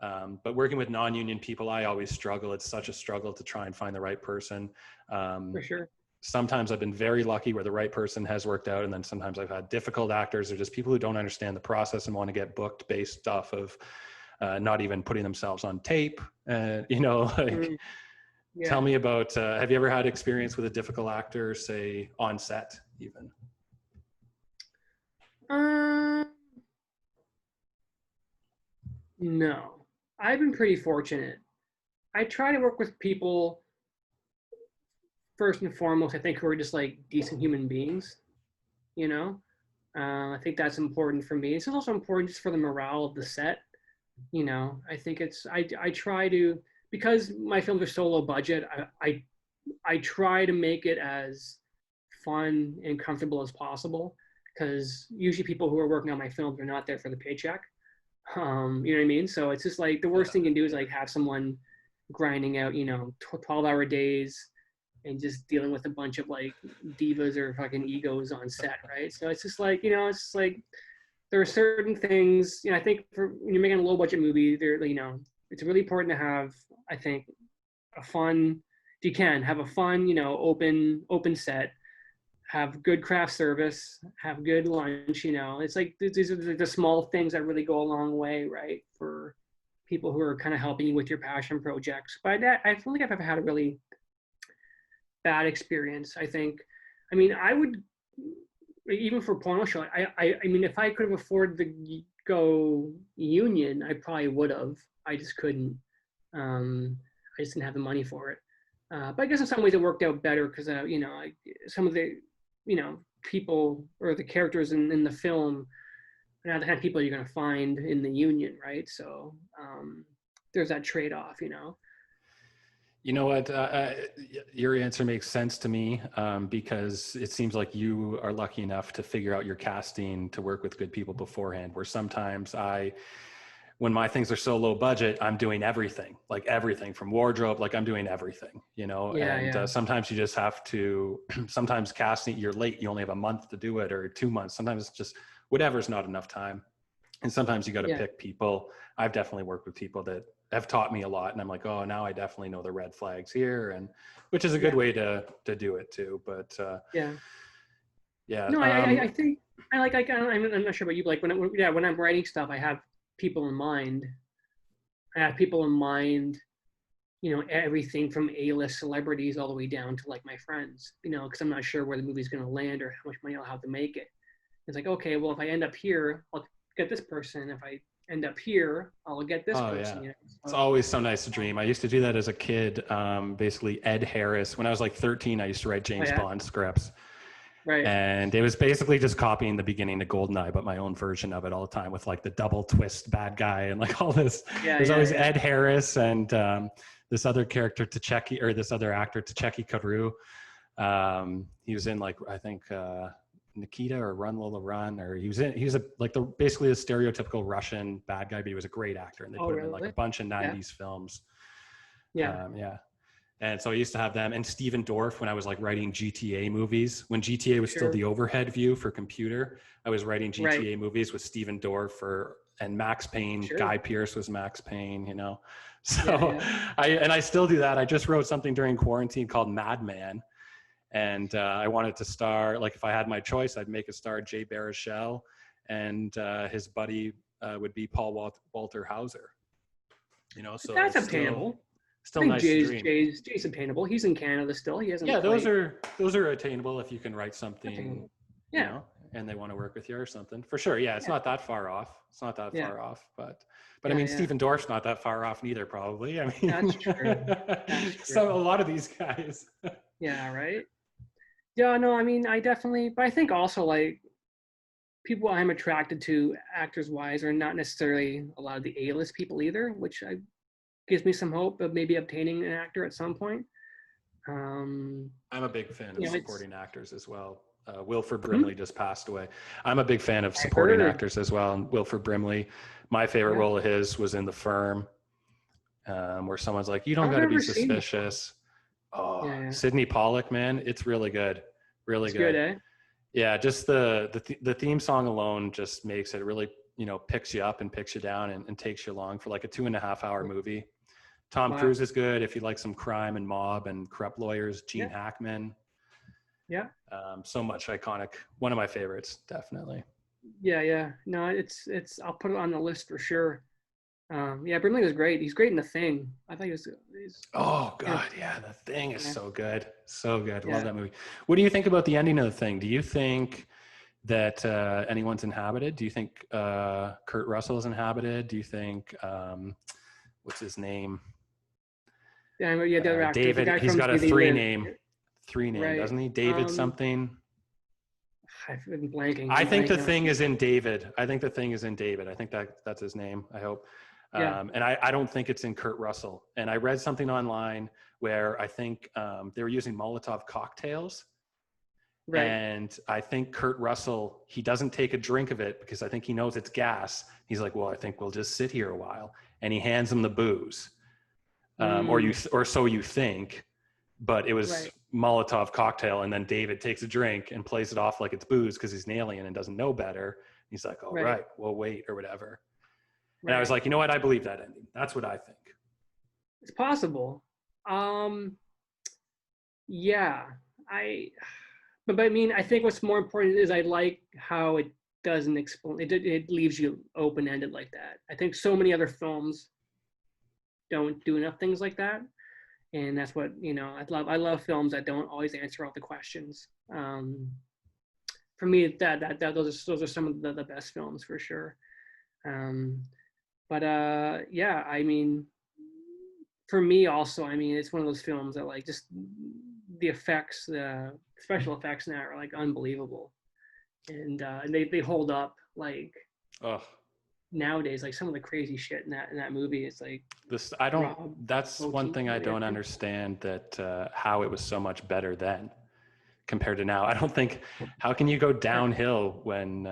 But working with non-union people, I always struggle. It's such a struggle to try and find the right person. For sure. Sometimes I've been very lucky where the right person has worked out. And then sometimes I've had difficult actors or just people who don't understand the process and want to get booked based off of not even putting themselves on tape. Yeah. Tell me about, have you ever had experience with a difficult actor, say on set even? No, I've been pretty fortunate. I try to work with people first and foremost, I think, who are just like decent human beings, you know? I think that's important for me. It's also important just for the morale of the set. I think I try to, because my films are so low budget, I try to make it as fun and comfortable as possible, because usually people who are working on my films are not there for the paycheck. You know what I mean? So it's just like the worst thing you can do is like have someone grinding out, 12-hour days and just dealing with a bunch of like divas or fucking egos on set, right? So it's just like, it's just like there are certain things, I think for when you're making a low budget movie, it's really important to have, I think, a fun, if you can, have a fun, open set, have good craft service, have good lunch, it's like these are the small things that really go a long way, right? For people who are kind of helping you with your passion projects. But I don't think I've ever had a really bad experience. I would, even for porno show, I mean, if I could have afforded to go union, I probably would have. I just couldn't. I just didn't have the money for it. But I guess in some ways it worked out better because, some of the, people or the characters in the film are not the kind of people you're going to find in the union, right? So there's that trade-off, You know what? Your answer makes sense to me because it seems like you are lucky enough to figure out your casting to work with good people beforehand, where sometimes when my things are so low budget, I'm doing everything, like everything from wardrobe, like I'm doing everything, sometimes you just have to, sometimes casting, you're late, you only have a month to do it or 2 months. Sometimes it's just whatever's not enough time. And sometimes you got to pick people. I've definitely worked with people that have taught me a lot, and I'm like, oh, now I definitely know the red flags here, and which is a good way to do it too. But yeah. Yeah. No, I think I'm not sure about you, but like when I'm writing stuff, I have people in mind. I have people in mind, everything from A-list celebrities all the way down to like my friends, because I'm not sure where the movie's going to land or how much money I'll have to make it. It's like, okay, well, if I end up here, I'll get this person. If I end up here, I'll get this person. Yeah. It's always so nice to dream. I used to do that as a kid. Basically, Ed Harris. When I was like 13, I used to write James Bond scripts. Right. And it was basically just copying the beginning of GoldenEye, but my own version of it all the time with like the double twist bad guy and like all this. There's always Ed Harris and this other character, this other actor, Tacheki Karu. He was in like, I think, Nikita or Run Lola Run, or he was basically a stereotypical Russian bad guy, but he was a great actor, and they put him in like a bunch of 90s films. And so I used to have them, and Steven Dorff when I was like writing GTA movies, when GTA was still the overhead view for computer. I was writing GTA movies with Steven Dorff and Max Payne. Guy Pearce was Max Payne, So I still do that. I just wrote something during quarantine called Madman. And I wanted to star, like if I had my choice, I'd make a star Jay Baruchel, and his buddy would be Paul Walter Hauser. So that's obtainable. I Still think nice to dream. Jay's attainable. He's in Canada still. He hasn't. Yeah, quite those are attainable if you can write something, attainable. you Yeah, know, and they want to work with you or something. For sure. Yeah, it's yeah, not that far off. It's not that yeah, far off, but I yeah, mean, yeah. Stephen Dorff's not that far off neither, probably. I That's mean, true. That's so a true. lot of these guys. Yeah, right. Yeah, no, I mean, I definitely, but I think also like people I'm attracted to actors wise are not necessarily a lot of the A-list people either, which gives me some hope of maybe obtaining an actor at some point. Um, I'm a big fan of it's supporting actors as well. Wilford hmm? Brimley just passed away. I'm a big fan of I supporting heard, actors as well. And Wilford Brimley, my favorite yeah, role of his was in The Firm, where someone's like, "You don't I've got to be never seen the film. suspicious." Oh, Yeah, yeah, Sidney Pollack, man, it's really good, really it's good, good. eh? Yeah, just the theme song alone just makes it really, you know, picks you up and picks you down and takes you along for like a 2.5 hour movie. Tom Wow. Cruise is good if you like some crime and mob and corrupt lawyers. Gene Yeah, Hackman, yeah, so much iconic. One of my favorites, definitely. yeah, yeah. No, it's. I'll put it on the list for sure. Yeah, Brimley was great. He's great in The Thing. I thought he's Oh yeah, God, yeah, The Thing is yeah, so good, so good. Love yeah. that movie. What do you think about the ending of The Thing? Do you think that anyone's inhabited? Do you think Kurt Russell is inhabited? Do you think what's his name? Yeah, yeah. The other actor, the David. guy He's from got Do a They Live, three name, right? doesn't he? David something. I've been blanking. I I'm think The blanking on. Thing is in David. I think The Thing is in David. I think that's his name. I hope. Yeah, And I don't think it's in Kurt Russell. And I read something online where I think they were using Molotov cocktails. right. And I think Kurt Russell, he doesn't take a drink of it because I think he knows it's gas. He's like, well, I think we'll just sit here a while. And he hands him the booze, Mm, or so you think. But it was right, Molotov cocktail, and then David takes a drink and plays it off like it's booze because he's an alien and doesn't know better. He's like, "All right, right, we'll wait," or whatever. And I was right. like, you know what? I believe that ending. That's what I think. It's possible. Um, yeah, I. But I mean, I think what's more important is I like how it doesn't explain. It leaves you open ended like that. I think so many other films don't do enough things like that, and that's what I love films that don't always answer all the questions. For me, those are some of the best films for sure. Um, but yeah, I mean, for me also, I mean, it's one of those films that like just the effects, the special effects now are like unbelievable, and they hold up like Oh, nowadays. Like some of the crazy shit in that movie is like this I don't. Rob That's one Bottin, thing I the don't actor. understand. That how it was so much better then compared to now. I don't think. How can you go Yeah, downhill when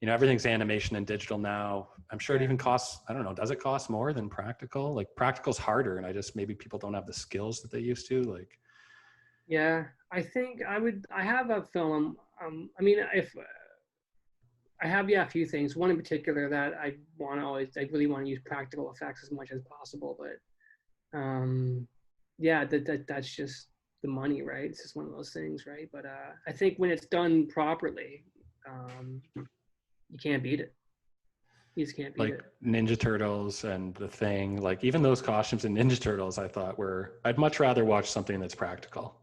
you know everything's animation and digital now? I'm sure it yeah, even costs. I don't know. Does it cost more than practical? Like practical's harder, and I just maybe people don't have the skills that they used to. Like, yeah. I think I would. I have a film. I mean, if I have, yeah, a few things. One in particular that I really want to use practical effects as much as possible. But yeah, that's just the money, right? It's just one of those things, right? But I think when it's done properly, you can't beat it. You just can't beat like it. Ninja Turtles and The Thing, like even those costumes in Ninja Turtles, I thought I'd much rather watch something that's practical.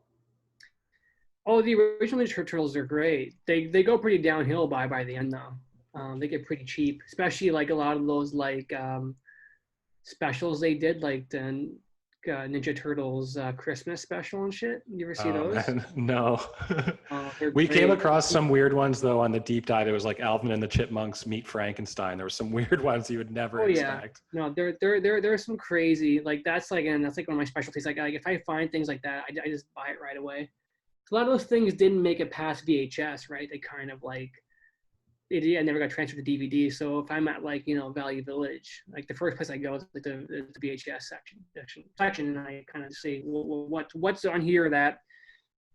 Oh, the original Turtles are great. They go pretty downhill by the end though. They get pretty cheap, especially like a lot of those like specials they did, like the Ninja Turtles Christmas special and shit. You ever see Oh those? man, no. Oh, they're We came great. across some weird ones though on the deep dive. It was like Alvin and the Chipmunks meet Frankenstein. There were some weird ones you would never Oh yeah. expect. No, there's some crazy like that's like one of my specialties. Like if I find things like that, I just buy it right away. A lot of those things didn't make it past VHS, right? They kind of like it yeah, never got transferred to DVD. So if I'm at like Value Village, like the first place I go is like the VHS section, and I kind of see what's on here that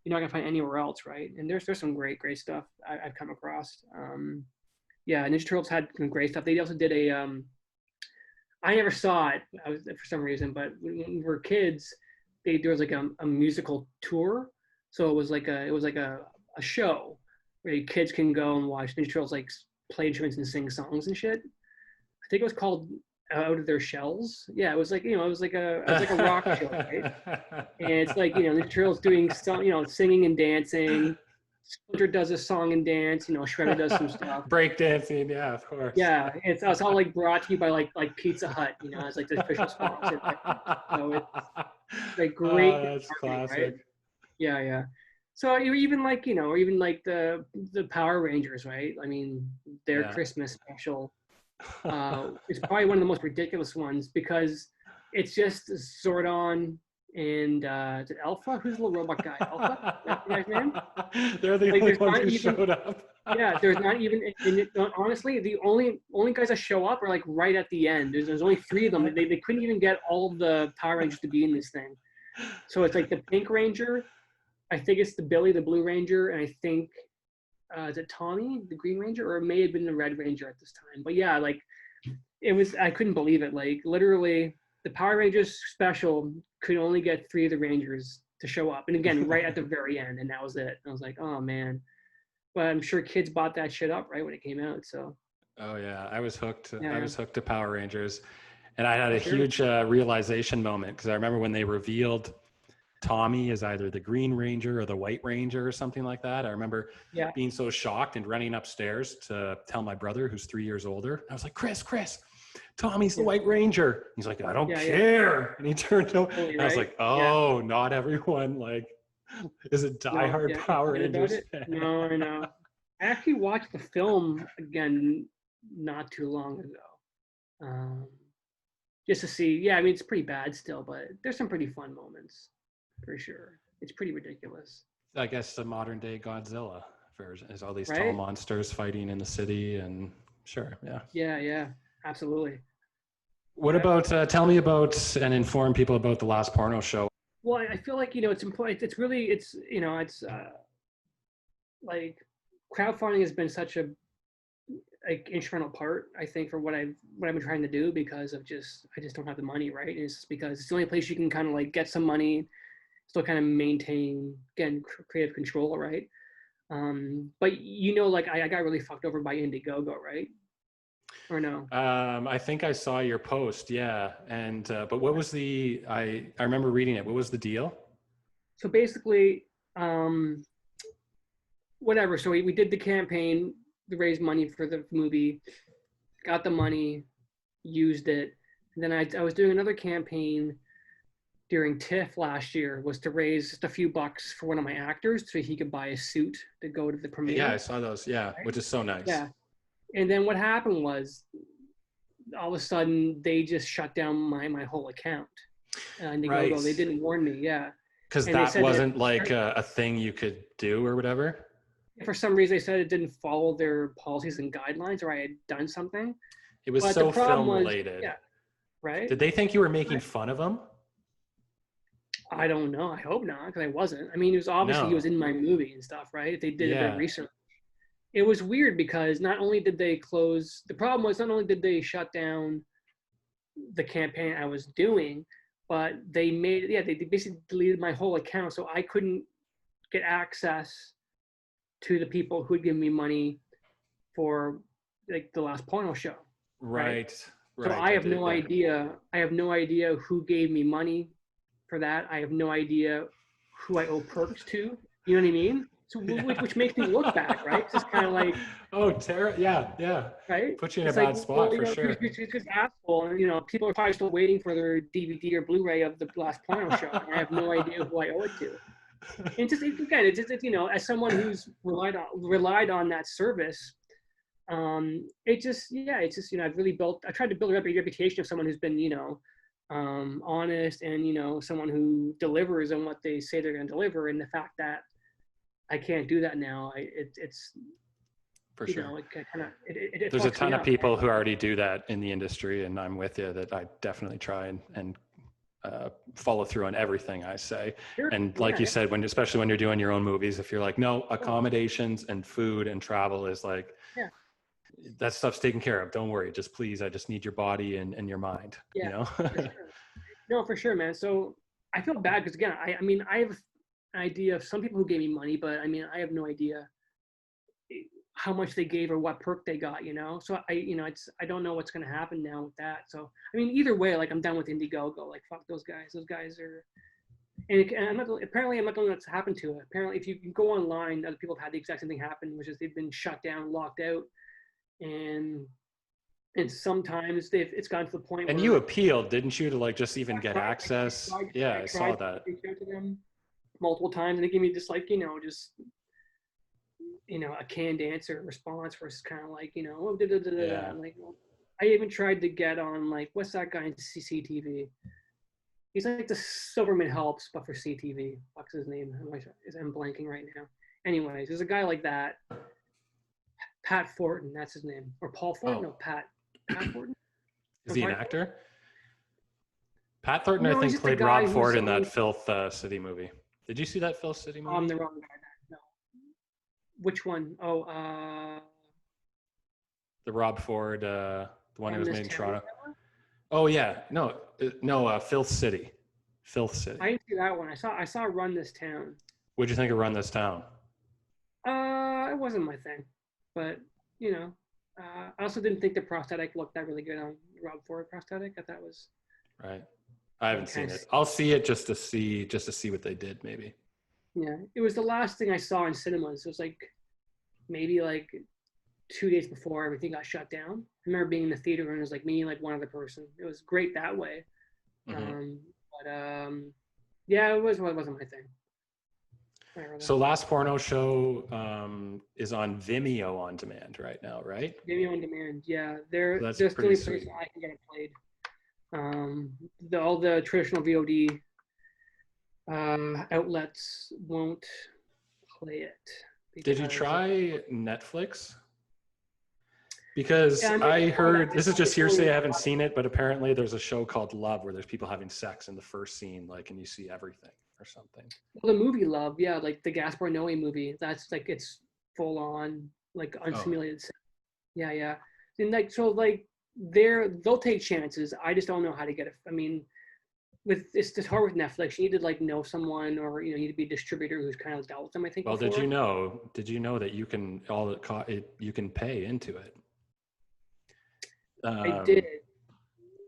you're not gonna find anywhere else, right? And there's some great stuff I've come across. Yeah, Ninja Turtles had some great stuff. They also did a I never saw it for some reason, but when we were kids, there was like a musical tour. So it was like a show where kids can go and watch Ninja Turtles like play instruments and sing songs and shit. I think it was called out of their shells. Yeah, it was like, it was like a rock show, right? And it's like, the Turtles doing some, singing and dancing. Splinter does a song and dance. Shredder does some stuff. Break dancing, yeah, of course. Yeah, it's all like brought to you by like Pizza Hut, as like the official sponsor. So it's like great, that's classic. right? Yeah, yeah. So even like or even like the Power Rangers, right? I mean, their Christmas special is probably one of the most ridiculous ones because it's just Zordon and is it Alpha? Who's the little robot guy? Alpha? That's the guy's name? They're the only ones who showed up. Yeah, there's not even. And honestly, the only guys that show up are like right at the end. There's only 3 of them. They couldn't even get all of the Power Rangers to be in this thing. So it's like the Pink Ranger, I think it's the Billy, the Blue Ranger, and I think is it Tommy, the Green Ranger, or it may have been the Red Ranger at this time. But yeah, like it was. I couldn't believe it. Like literally, the Power Rangers special could only get 3 of the Rangers to show up, and again, right at the very end, and that was it. And I was like, oh man. But I'm sure kids bought that shit up right when it came out. So. Oh yeah, I was hooked. Yeah. I was hooked to Power Rangers, and I had a huge realization moment because I remember when they revealed Tommy as either the Green Ranger or the White Ranger or something like that. I remember being so shocked and running upstairs to tell my brother, who's 3 years older. I was like, Chris, Tommy's the White Ranger. He's like, I don't care. And he turned over. Totally, I was like, oh, not everyone is a diehard Power Rangers fan. No, I know. I actually watched the film again not too long ago. Just to see. Yeah, I mean, it's pretty bad still, but there's some pretty fun moments for sure. It's pretty ridiculous. I guess the modern day Godzilla version is all these tall monsters fighting in the city, and sure, yeah. Yeah, absolutely. What about, tell me about and inform people about the last Porno show. Well, I feel like, it's important. It's really, it's like crowdfunding has been such a instrumental part, I think, for what I've been trying to do because of I just don't have the money, right? And it's because it's the only place you can kind of like get some money, still kind of maintain, again, creative control, right? But like I got really fucked over by Indiegogo, right? Or no? I think I saw your post, yeah. And but what was I remember reading it. What was the deal? So basically, whatever. So we did the campaign to raise money for the movie, got the money, used it. And then I was doing another campaign during TIFF last year, was to raise just a few bucks for one of my actors so he could buy a suit to go to the premiere. Yeah, I saw those. Yeah, right? Which is so nice. Yeah. And then what happened was, all of a sudden, they just shut down my whole account. And they didn't warn me, yeah. Because that wasn't like a thing you could do or whatever? For some reason, they said it didn't follow their policies and guidelines, or I had done something. It was so film-related. Yeah, right? Did they think you were making fun of them? I don't know. I hope not, because I wasn't. I mean, it was obviously he was in my movie and stuff, right? They did a bit of research. It was weird because not only did they close, the problem was not only did they shut down the campaign I was doing, but they basically deleted my whole account, so I couldn't get access to the people who had given me money for like the last Porno show. Right. So I have no idea. I have no idea who gave me money for that. I have no idea who I owe perks to. You know what I mean? So which makes me look bad, right? It's just kind of like, yeah, right. Put you in a bad spot for sure. It's just asshole, and people are probably still waiting for their DVD or Blu-ray of the last Porno show. And I have no idea who I owe it to. And it's just as someone who's relied on that service, it's just I tried to build a reputation of someone who's been honest and someone who delivers on what they say they're going to deliver, and the fact that I can't do that now, it's for sure. It there's a ton of people who already do that in the industry, and I'm with you that I definitely try and follow through on everything I say. Sure. And like you said, especially when you're doing your own movies, if you're like, no, accommodations and food and travel is like, that stuff's taken care of. Don't worry. Just please, I just need your body and your mind. Yeah, for sure. No, for sure, man. So I feel bad because again, I mean, I have an idea of some people who gave me money, but I mean, I have no idea how much they gave or what perk they got, So I don't know what's going to happen now with that. So, I mean, either way, like I'm done with Indiegogo. Like, fuck those guys. Those guys are, and I'm not the only one that's happened to it. Apparently, if you can go online, other people have had the exact same thing happen, which is they've been shut down, locked out, and sometimes it's gotten to the point And where you appealed, didn't you, to like just even get access? Yeah, I saw to that. reach out to them multiple times, and they gave me just like a canned answer response where it's kind of like oh, da, da, da, da, Yeah. I'm like, well, I even tried to get on like what's that guy in CCTV? He's like the Silverman Helps, but for CTV. What's his name? I'm blanking right now. Anyways, there's a guy like that. Pat Fortin, that's his name, or Paul Fortin? No, Pat Fortin. Is he an actor? Pat Thornton, No, I he's think, just played the guy Rob Ford who's in that Filth City movie. Did you see that Filth City movie? I'm the wrong guy. No. Which one? Oh, the Rob Ford, the one who was made in Toronto. Tower? Oh yeah, no, Filth City. Filth City. I didn't see that one. I saw Run This Town. What'd you think of Run This Town? It wasn't my thing, but I also didn't think the prosthetic looked that really good on Rob Ford prosthetic. I thought was right. I haven't seen it. I'll see it just to see what they did, maybe. Yeah, it was the last thing I saw in cinemas. It was like maybe like 2 days before everything got shut down. I remember being in the theater and it was like me and like one other person. It was great that way. Mm-hmm. Yeah, it wasn't my thing. So Last Porno Show is on Vimeo on demand right now, right? Vimeo on demand, yeah. They're that's just the pretty only place sweet. I can get it played. All the traditional VOD outlets won't play it. Did you try Netflix? Because Yeah, I heard, this is just hearsay, I haven't seen it, but apparently there's a show called Love where there's people having sex in the first scene, like, and you see everything or something. Well, the movie Love, yeah, like the Gaspar Noé movie, that's like, it's full on, like unsimulated sex. Yeah, yeah. And like, so like, they'll take chances. I just don't know how to get it. I mean, it's just hard with Netflix. You need to like know someone, or you need to be a distributor who's kind of dealt with them. I think. Well, before. Did you know that you can you can pay into it? I did.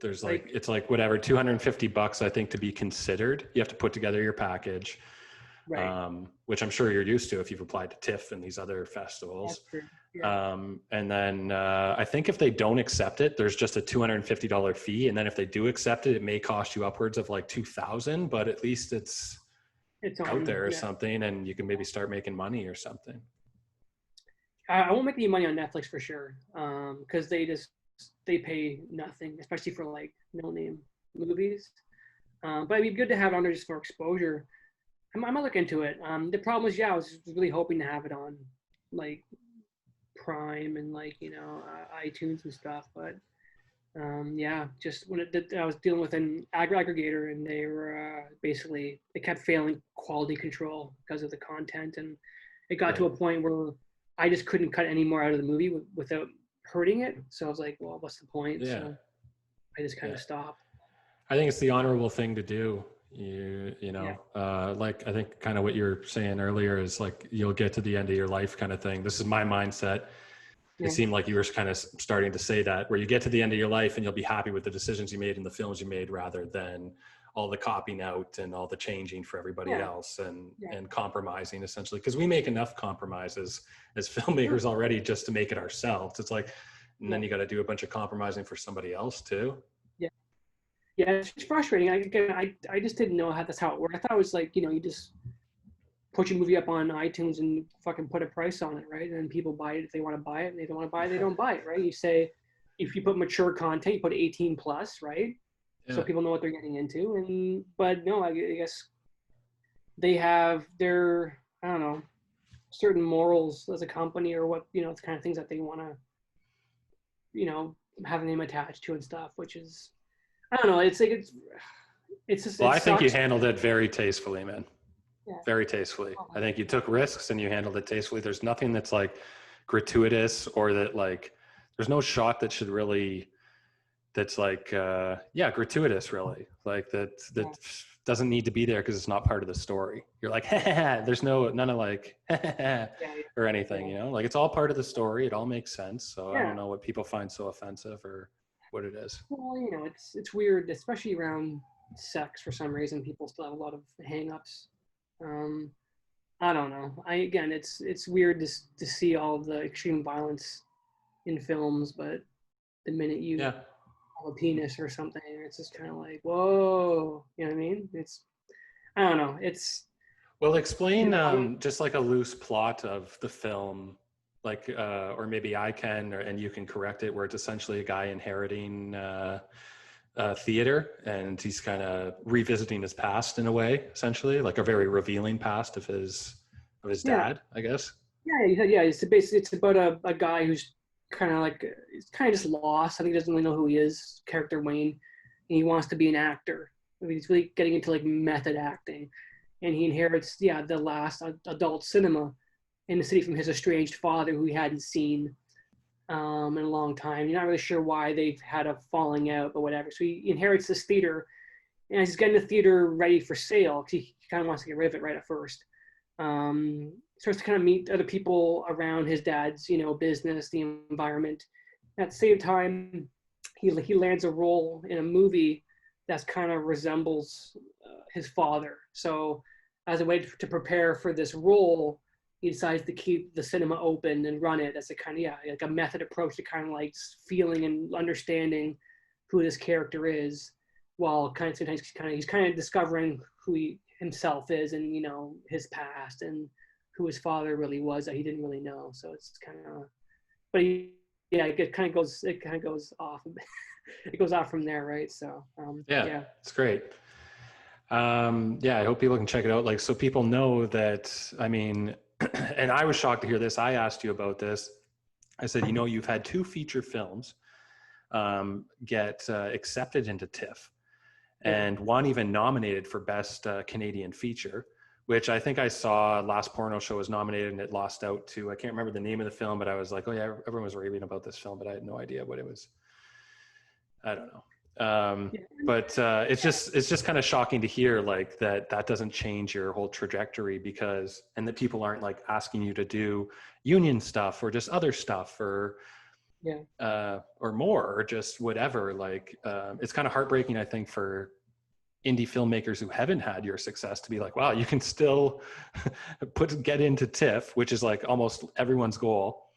There's like it's like whatever $250 I think to be considered. You have to put together your package, right? Which I'm sure you're used to if you've applied to TIFF and these other festivals. That's true. Yeah. And then I think if they don't accept it, there's just a $250 fee, and then if they do accept it, it may cost you upwards of like $2,000, but at least it's out there or something, and you can maybe start making money or something. I won't make any money on Netflix for sure, because they pay nothing, especially for like no-name movies. But it'd be good to have it on there just for exposure. I might look into it. The problem was, I was really hoping to have it on like Prime and like iTunes and stuff, but just when I was dealing with an aggregator, and they were basically, they kept failing quality control because of the content, and it got to a point where I just couldn't cut any more out of the movie without hurting it. So I was like, well, what's the point? Yeah. So I just kind of stopped. I think it's the honorable thing to do. Like I think kind of what you're saying earlier is like, you'll get to the end of your life kind of thing. This is my mindset. It seemed like you were kind of starting to say that, where you get to the end of your life and you'll be happy with the decisions you made and the films you made, rather than all the copying out and all the changing for everybody else and compromising, essentially. Because we make enough compromises as filmmakers already just to make it ourselves. It's like, and then you got to do a bunch of compromising for somebody else too. Yeah, it's frustrating. I just didn't know that's how it worked. I thought it was like, you just put your movie up on iTunes and fucking put a price on it, right? And then people buy it if they want to buy it, and they don't want to buy it, they don't buy it, right? You say, if you put mature content, you put 18 plus, right? So people know what they're getting into. But no, I guess they have their, I don't know, certain morals as a company, or what, the kind of things that they want to, have a name attached to and stuff, which is, I don't know. It's like, it's just, well, I think you handled it very tastefully, man. Yeah. Very tastefully. I think you took risks and you handled it tastefully. There's nothing that's like gratuitous, or that like, there's no shot that should really, that's like, gratuitous really. Like that doesn't need to be there because it's not part of the story. You're like, there's none of like, Yeah, or anything, yeah, you know, like it's all part of the story. It all makes sense. So I don't yeah. know what people find so offensive or what it is. Well, you know, it's weird, especially around sex. For some reason, people still have a lot of hang-ups. Um, I don't know. It's weird to see all the extreme violence in films, but the minute you Yeah. have a penis or something, it's just kind of like, whoa, you know what I mean? I don't know. Well, You explain know, just like a loose plot of the film, like, or maybe I can, and you can correct it, where it's essentially a guy inheriting theater, and he's kind of revisiting his past in a way, essentially, like a very revealing past of his yeah, dad, I guess. yeah. It's about a guy who's kind of like he's kind of just lost. I think he doesn't really know who he is. Character Wayne, and he wants to be an actor. I mean, he's really getting into like method acting, and he inherits the last adult cinema in the city from his estranged father, who he hadn't seen in a long time. You're not really sure why they've had a falling out, but whatever. So he inherits this theater, and he's getting the theater ready for sale. He kind of wants to get rid of it right at first. Starts to kind of meet other people around his dad's, business, the environment. At the same time, he lands a role in a movie that's kind of resembles his father. So, as a way to prepare for this role, he decides to keep the cinema open and run it as a kind of like a method approach to kind of like feeling and understanding who this character is, while kind of sometimes he's kind of discovering who he himself is, and his past, and who his father really was that he didn't really know. So it's kind of, but it kind of goes off. It goes off from there, right? So Yeah, yeah, it's great. Yeah, I hope people can check it out. Like, so people know that, I mean, and I was shocked to hear this. I asked you about this. I said, you've had 2 feature films get accepted into TIFF, yeah, and one even nominated for Best Canadian Feature, which I think I saw Last Porno Show was nominated and it lost out to, I can't remember the name of the film, but I was like, oh yeah, everyone was raving about this film, but I had no idea what it was. I don't know. yeah, But it's just kind of shocking to hear like that doesn't change your whole trajectory, because, and that people aren't like asking you to do union stuff or just other stuff yeah, or more, or just whatever. Like, it's kind of heartbreaking, I think, for indie filmmakers who haven't had your success to be like, wow, you can still get into TIFF, which is like almost everyone's goal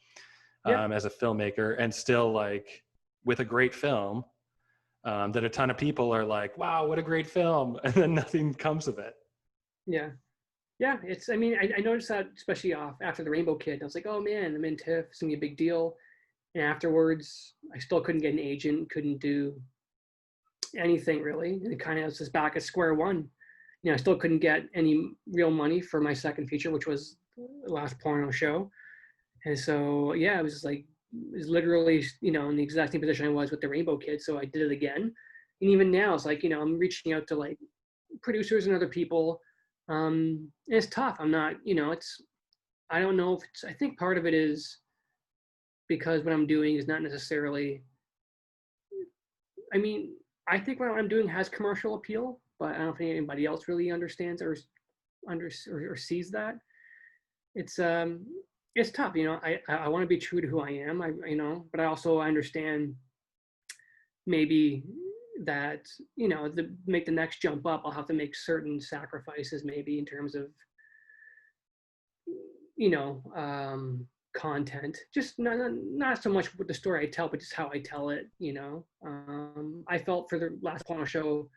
yeah, as a filmmaker, and still like with a great film that a ton of people are like, wow, what a great film. And then nothing comes of it. yeah. Yeah, I mean, I noticed that especially after the Rainbow Kid. I was like, oh man, I'm in TIFF. It's gonna be a big deal. And afterwards, I still couldn't get an agent, couldn't do anything really. And it kind of was just back at square one. I still couldn't get any real money for my second feature, which was the Last Porno Show. And so, yeah, it was literally, in the exact same position I was with the Rainbow Kid. So I did it again. And even now, it's like, I'm reaching out to like producers and other people. And it's tough. I'm not, I don't know if I think part of it is because what I'm doing is not necessarily, I mean, I think what I'm doing has commercial appeal, but I don't think anybody else really understands or sees that. It's it's tough. I want to be true to who I am. But I also understand maybe that to make the next jump up, I'll have to make certain sacrifices, maybe in terms of you know content, just not so much with the story I tell, but just how I tell it. I felt for the Last Porno Show,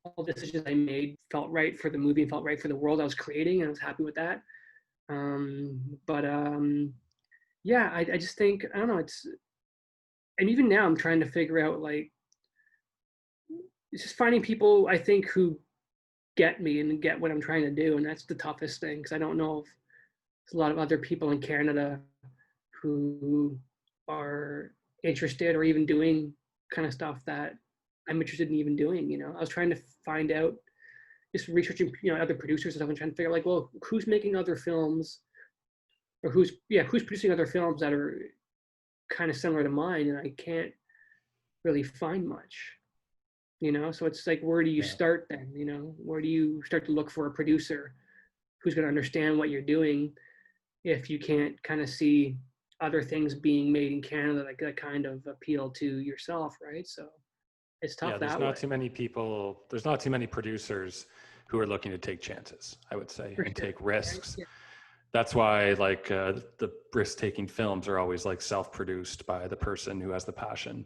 all the decisions I made felt right for the movie and felt right for the world I was creating, and I was happy with that. But yeah, I just think, I don't know, and even now I'm trying to figure out, like, it's just finding people I think who get me and get what I'm trying to do, and that's the toughest thing, because I don't know if there's a lot of other people in Canada who are interested or even doing kind of stuff that I'm interested in even doing. I was trying to find out, just researching, other producers and stuff, and trying to figure out, like, well, who's making other films, or who's producing other films that are kind of similar to mine, and I can't really find much. you know? So it's like, where do you Yeah. start then? You know, where do you start to look for a producer who's going to understand what you're doing if you can't kind of see other things being made in Canada that kind of appeal to yourself, right? So it's Yeah, tough that way. there's not too many producers who are looking to take chances, I would say, For and sure. take Right? risks. Yeah. That's why like the risk taking films are always like self-produced by the person who has the passion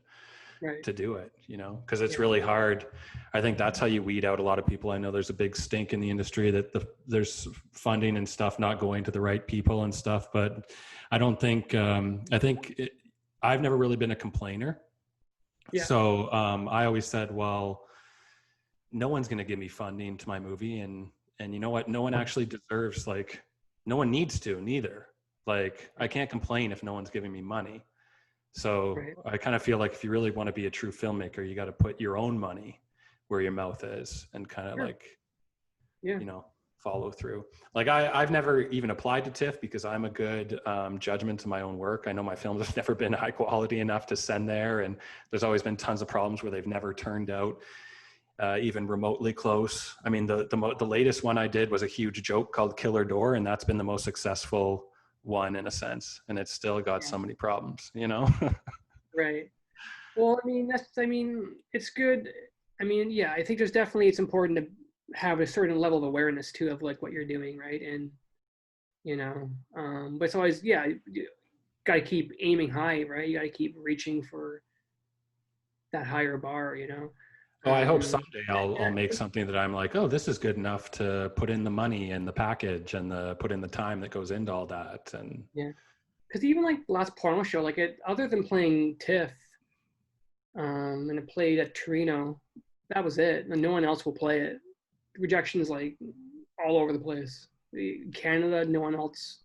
Right. to do it, you know, because it's Yeah. really hard. I think that's how you weed out a lot of people. I know there's a big stink in the industry that there's funding and stuff not going to the right people and stuff, but I don't think, I've never really been a complainer. Yeah. So I always said, well, no one's going to give me funding to my movie. And you know what? No one actually deserves, like, no one needs to neither. Like, I can't complain if no one's giving me money. So Right. I kind of feel like if you really want to be a true filmmaker, you got to put your own money where your mouth is and kind of Sure. like, Yeah. you know, follow through. Like I've never even applied to TIFF because I'm a good judgment to my own work. I know my films have never been high quality enough to send there. And there's always been tons of problems where they've never turned out even remotely close. I mean, the latest one I did was a huge joke called Killer Door, and that's been the most successful one in a sense. And it's still got Yeah. so many problems, you know? Right. Well, I mean, it's good. I mean, yeah, I think it's important to have a certain level of awareness too of like what you're doing, right? And, you know, but it's always, yeah, you got to keep aiming high, right? You got to keep reaching for that higher bar, you know? Oh, I hope Um, someday I'll make something that I'm like, oh, this is good enough to put in the money and the package and put in the time that goes into all that. And yeah. Because even like the last porno show, like other than playing TIFF, and it played at Torino, that was it. And no one else will play it. Rejections like all over the place. Canada, no one else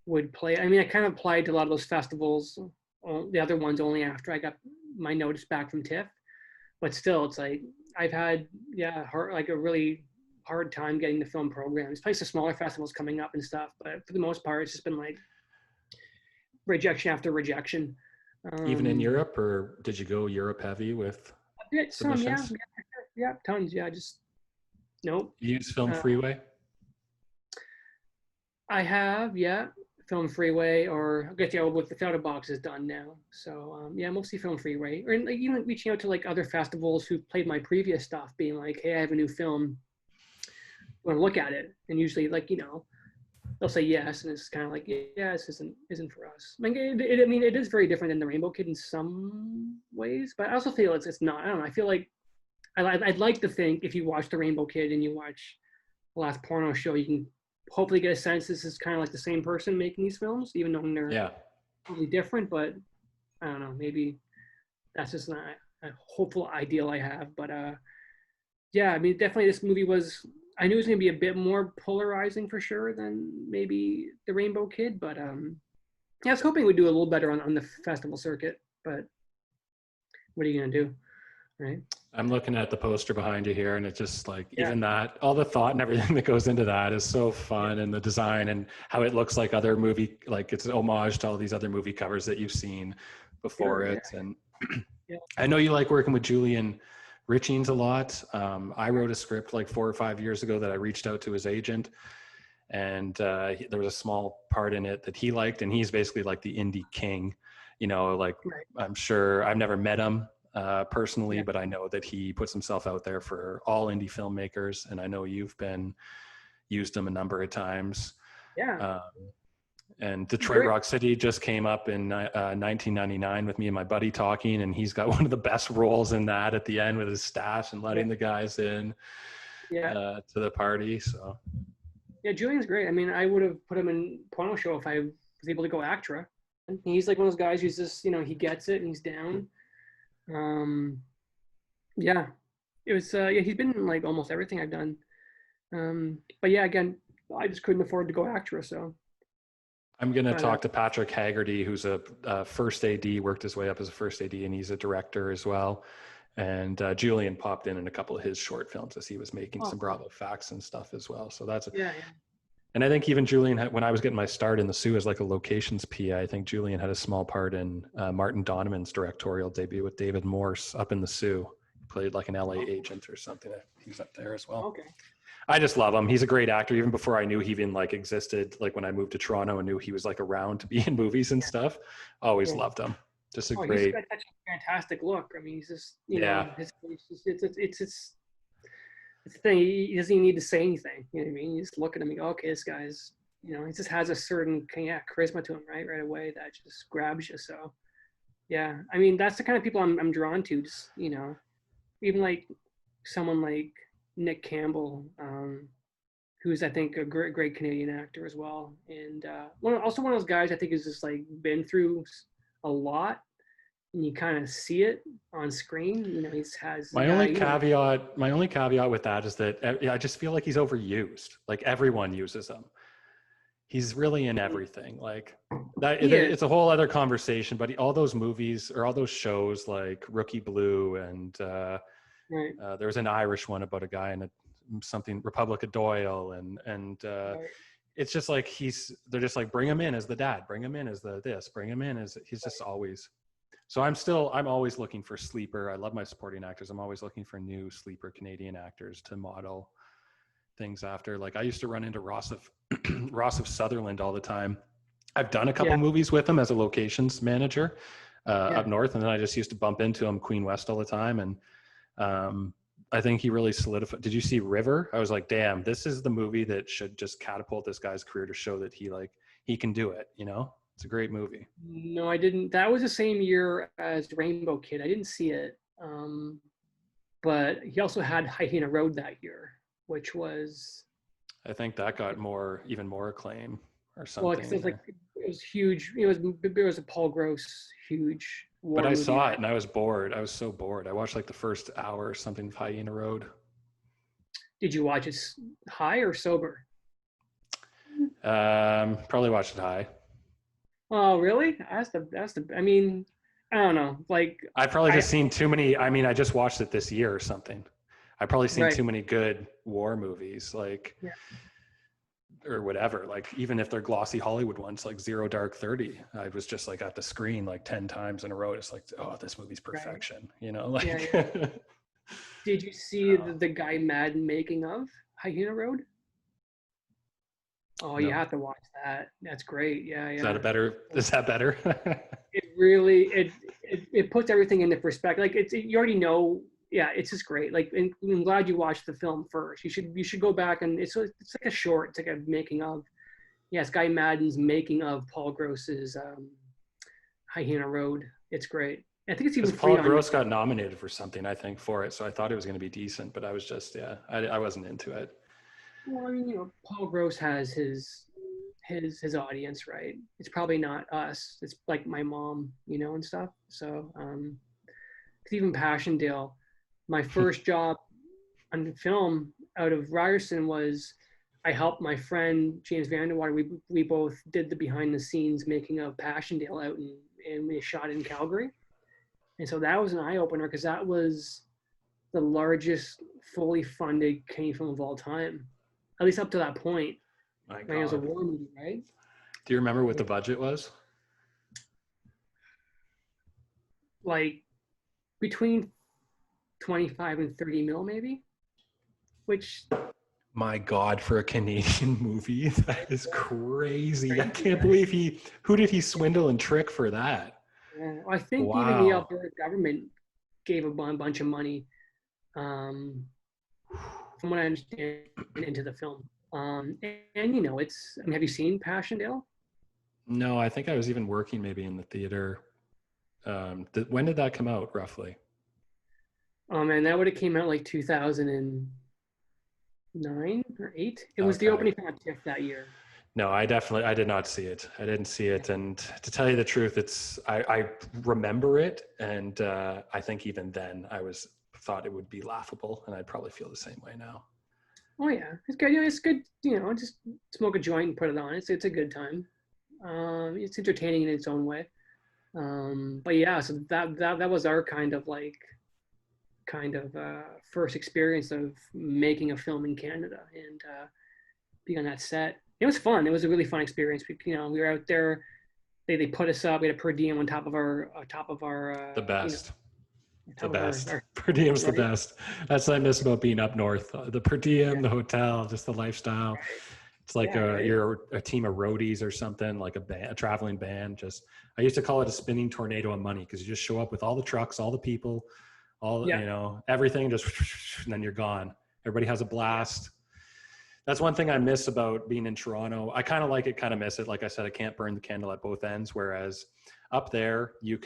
would play. I mean, I kind of applied to a lot of those festivals. The other ones only after I got my notice back from TIFF. But still, it's like I've had like a really hard time getting the film programs. Probably some smaller festivals coming up and stuff, but for the most part, it's just been like rejection after rejection. even in Um, Europe, or did you go Europe heavy with some, submissions? yeah, tons, yeah. Just nope. You use Film Uh, Freeway? I have, yeah, Film Freeway, or I guess yeah, with the Filter Box is done now. So yeah, mostly Film Freeway, or like, even reaching out to like other festivals who played my previous stuff, being like, hey, I have a new film. Want to look at it? And usually, like, you know, they'll say yes, and it's kind of like, yeah, this isn't for us. I mean, it is very different than the Rainbow Kid in some ways, but I also feel it's not. I don't know. I feel like I'd like to think if you watch the Rainbow Kid and you watch the last porno show, you can hopefully get a sense this is kind of like the same person making these films, even though they're Yeah. totally different. But I don't know. Maybe that's just not a hopeful ideal I have. But yeah, I mean, definitely this movie was. I knew it was going to be a bit more polarizing for sure than maybe the Rainbow Kid, but yeah, I was hoping we'd do a little better on the festival circuit. But what are you going to do, right? I'm looking at the poster behind you here, and it's just like, Yeah, even that, all the thought and everything that goes into that is so fun, and the design and how it looks like other movie, like it's an homage to all these other movie covers that you've seen before sure, it. And yeah, I know you like working with Julian Richings a lot. I wrote a script like 4 or 5 years ago that I reached out to his agent, and there was a small part in it that he liked, and he's basically like the indie king, you know, like, right, I'm sure I've never met him personally, yeah, but I know that he puts himself out there for all indie filmmakers, and I know you've used him a number of times. yeah, And Detroit great, Rock City just came up in 1999 with me and my buddy talking, and he's got one of the best roles in that at the end with his stash and yeah, letting the guys in yeah, to the party. So yeah. Julian's great. I mean, I would have put him in porno show if I was able to go Actra. He's like one of those guys who's just, you know, he gets it and he's down. Um, yeah, it was. Yeah, he's been in like almost everything I've done. But yeah, again, I just couldn't afford to go Actra, so. I'm going to But talk to Patrick Haggerty, who's a first AD, worked his way up as a first AD, and he's a director as well. And Julian popped in a couple of his short films as he was making oh, some cool. Bravo Facts and stuff as well. So that's, Yeah, yeah, and I think even Julian, when I was getting my start in the Sioux as like a locations PA, I think Julian had a small part in Martin Donovan's directorial debut with David Morse up in the Sioux. He played like an LA agent or something. He's up there as well. Okay. I just love him. He's a great actor. Even before I knew he even like existed, like when I moved to Toronto and knew he was like around to be in movies and stuff, always loved him. Just a great. He's got such a fantastic look. I mean, he's just, you know, his it's the thing. He doesn't even need to say anything. You know what I mean? You just look at him and go, okay, this guy's, you know, he just has a certain charisma to him, right away that just grabs you. So, yeah, I mean, that's the kind of people I'm drawn to. Just, you know, even like someone like Nick Campbell, who's I think a great Canadian actor as well, and one of those guys I think is just like been through a lot, and you kind of see it on screen. You know, my only caveat with that is that I just feel like he's overused. Like everyone uses him. He's really in everything. Like that, it's a whole other conversation. But all those movies or all those shows like Rookie Blue and there was an Irish one about a guy in something Republic of Doyle and it's just like they're just like, bring him in as the dad, bring him in as the this, bring him in as he's just always. So I'm always looking for sleeper. I love my supporting actors. I'm always looking for new sleeper Canadian actors to model things after. Like I used to run into Ross of Sutherland all the time. I've done a couple movies with him as a locations manager up north, and then I just used to bump into him Queen West all the time. And I think he really solidified. Did you see River? I was like, damn, this is the movie that should just catapult this guy's career to show that he can do it. You know, it's a great movie. No, I didn't. That was the same year as Rainbow Kid. I didn't see it. But he also had Hyena Road that year, which was, I think that got even more acclaim or something. Well, it was huge. It was a Paul Gross huge war But I movie. saw it and I was bored. I was so bored. I watched like the first hour or something of Hyena Road. Did you watch it high or sober? Probably watched it high. Oh, really? That's the. I mean, I don't know. Like I probably just seen too many. I mean, I just watched it this year or something. I probably seen too many good war movies, like or whatever. Like even if they're glossy Hollywood ones, like Zero Dark 30, I was just like at the screen like 10 times in a row. It's like, oh, this movie's perfection. You know, like. Yeah. Did you see the Guy Madden making of Hyena Road? Oh, no. You have to watch that. That's great. Yeah. Is that better? It really it puts everything into perspective. Like you already know. Yeah, it's just great. Like, and I'm glad you watched the film first. You should go back and it's like a short. It's like a making of. Yes, Guy Madden's making of Paul Gross's Hyena Road. It's great. I think it's even Paul Gross got nominated for something, I think, for it. So I thought it was going to be decent, but I was just I wasn't into it. Well, I mean, you know, Paul Gross has his audience, right? It's probably not us. It's like my mom, you know, and stuff. So, even Passchendaele, my first job on film out of Ryerson was I helped my friend James Vanderwater. We both did the behind the scenes making of Passchendaele out and we shot in Calgary. And so that was an eye opener because that was the largest fully funded Canadian film of all time, at least up to that point. My God. It was a war movie, right? Do you remember what the budget was? Like between 25 and 30 mil, maybe. Which, my God, for a Canadian movie, that is crazy. I can't believe who did he swindle and trick for that? Yeah, I think even the Alberta government gave a bunch of money, from what I understand, into the film. And you know, have you seen Passchendaele? No, I think I was even working maybe in the theater. When did that come out, roughly? Oh man, that would have came out like 2009 or 8. It was the opening on TIFF that year. No, I did not see it. I didn't see it. And to tell you the truth, I remember it. And I think even then thought it would be laughable. And I'd probably feel the same way now. Oh yeah, it's good. You know, it's good. You know, just smoke a joint and put it on. It's a good time. It's entertaining in its own way. But yeah, so that was our kind of first experience of making a film in Canada and being on that set. It was fun. It was a really fun experience. We were out there. They put us up. We had a per diem on top of our. The best. The Top of best. our Per diem's the right, best. That's what I miss about being up north. The per diem, the hotel, just the lifestyle. right. It's like Yeah, right. you're a team of roadies or something, like a band, a traveling band. Just I used to call it a spinning tornado of money because you just show up with all the trucks, all the people, all Yeah, everything, just and then you're gone. Everybody has a blast. That's one thing I miss about being in Toronto. I kind of like it, kind of miss it. Like I said, I can't burn the candle at both ends. Whereas up there, you're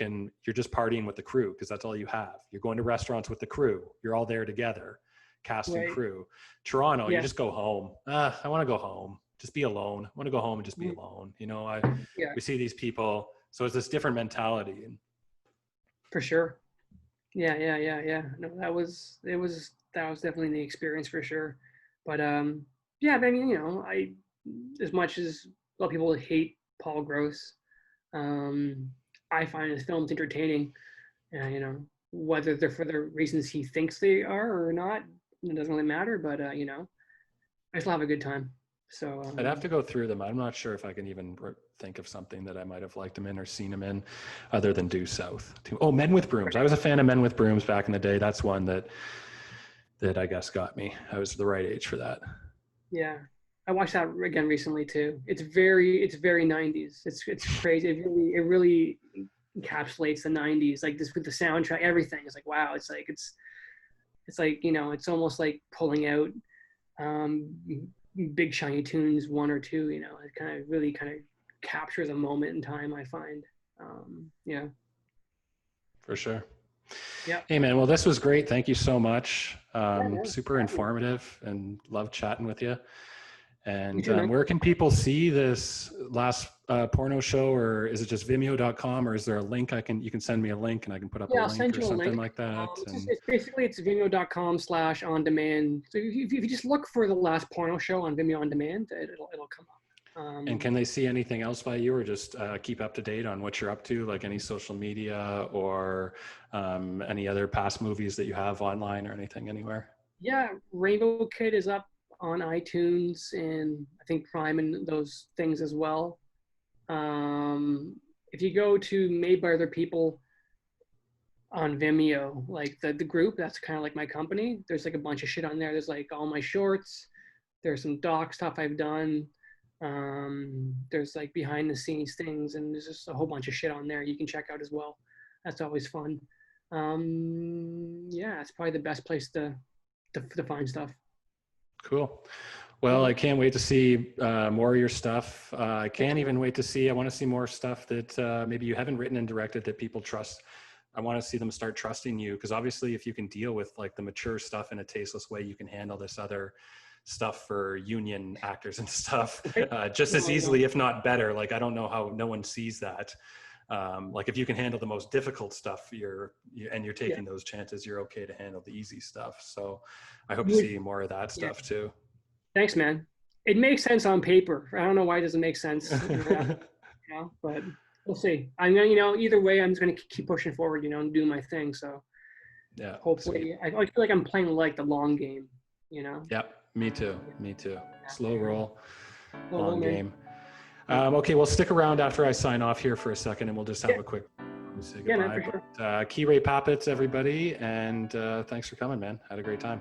just partying with the crew because that's all you have. You're going to restaurants with the crew. You're all there together, cast and right. crew. Toronto, you Yeah, just go home. I want to go home. Just be alone. I want to go home and just be mhm, alone. yeah, We see these people, so it's this different mentality. And for sure. Yeah, yeah, yeah, yeah. No, that was definitely the experience for sure. But yeah, I mean, I as much as a lot of people hate Paul Gross, um, I find his films entertaining. Whether they're for the reasons he thinks they are or not, it doesn't really matter. But I still have a good time. So I'd have to go through them. I'm not sure if I can even think of something that I might have liked him in or seen him in, other than Due South. Oh, Men with Brooms. I was a fan of Men with Brooms back in the day. That's one that I guess got me. I was the right age for that. yeah, I watched that again recently too. It's very 90s. It's crazy. It really encapsulates the 90s, like this with the soundtrack, everything. It's like wow. It's like it's almost like pulling out um, big shiny tunes one or two. It kind of captures a moment in time. I find. Yeah. For sure. Yeah. Hey, man. Well, this was great. Thank you so much. Yeah, man. Super informative and love chatting with you. You And too, man. where can people see this last porno show, or is it just vimeo.com, or is there a link you can send me a link and I can put up a Yeah, I'll link send or you a something link. like that? And It's basically it's vimeo.com/on-demand. So if you just look for the last porno show on Vimeo on demand, it'll come up. can they see anything else by you, or just keep up to date on what you're up to, like any social media or any other past movies that you have online or anything anywhere? Yeah, Rainbow Kid is up on iTunes and I think Prime and those things as well. If you go to Made by Other People on Vimeo, like the group, that's kind of like my company. There's like a bunch of shit on there. There's like all my shorts. There's some doc stuff I've done. There's like behind the scenes things, and there's just a whole bunch of shit on there you can check out as well. That's always fun. Yeah, it's probably the best place to find stuff. Cool. Well, I can't wait to see more of your stuff. I can't even wait to see. I want to see more stuff that maybe you haven't written and directed that people trust. I want to see them start trusting you, because obviously, if you can deal with like the mature stuff in a tasteless way, you can handle this other stuff for union actors and stuff just as No, no. easily, if not better. Like I don't know how no one sees that. Like if you can handle the most difficult stuff, you're Yeah. taking those chances, you're okay to handle the easy stuff. So I hope to You- see more of that yeah. stuff too. Thanks, man. It makes sense on paper. I don't know why it doesn't make sense. But we'll see. I'm gonna, either way, I'm just gonna keep pushing forward, and do my thing. So Yeah, sweet. hopefully, I feel like I'm playing like the long game. Yep, me too. Me too. Yeah. Slow roll, Well, long man. game. Okay, well, stick around after I sign off here for a second, and we'll just have Yeah. a quick say Yeah, man, goodbye. for sure. But Kire Paputts, everybody, and thanks for coming, man. Had a great time.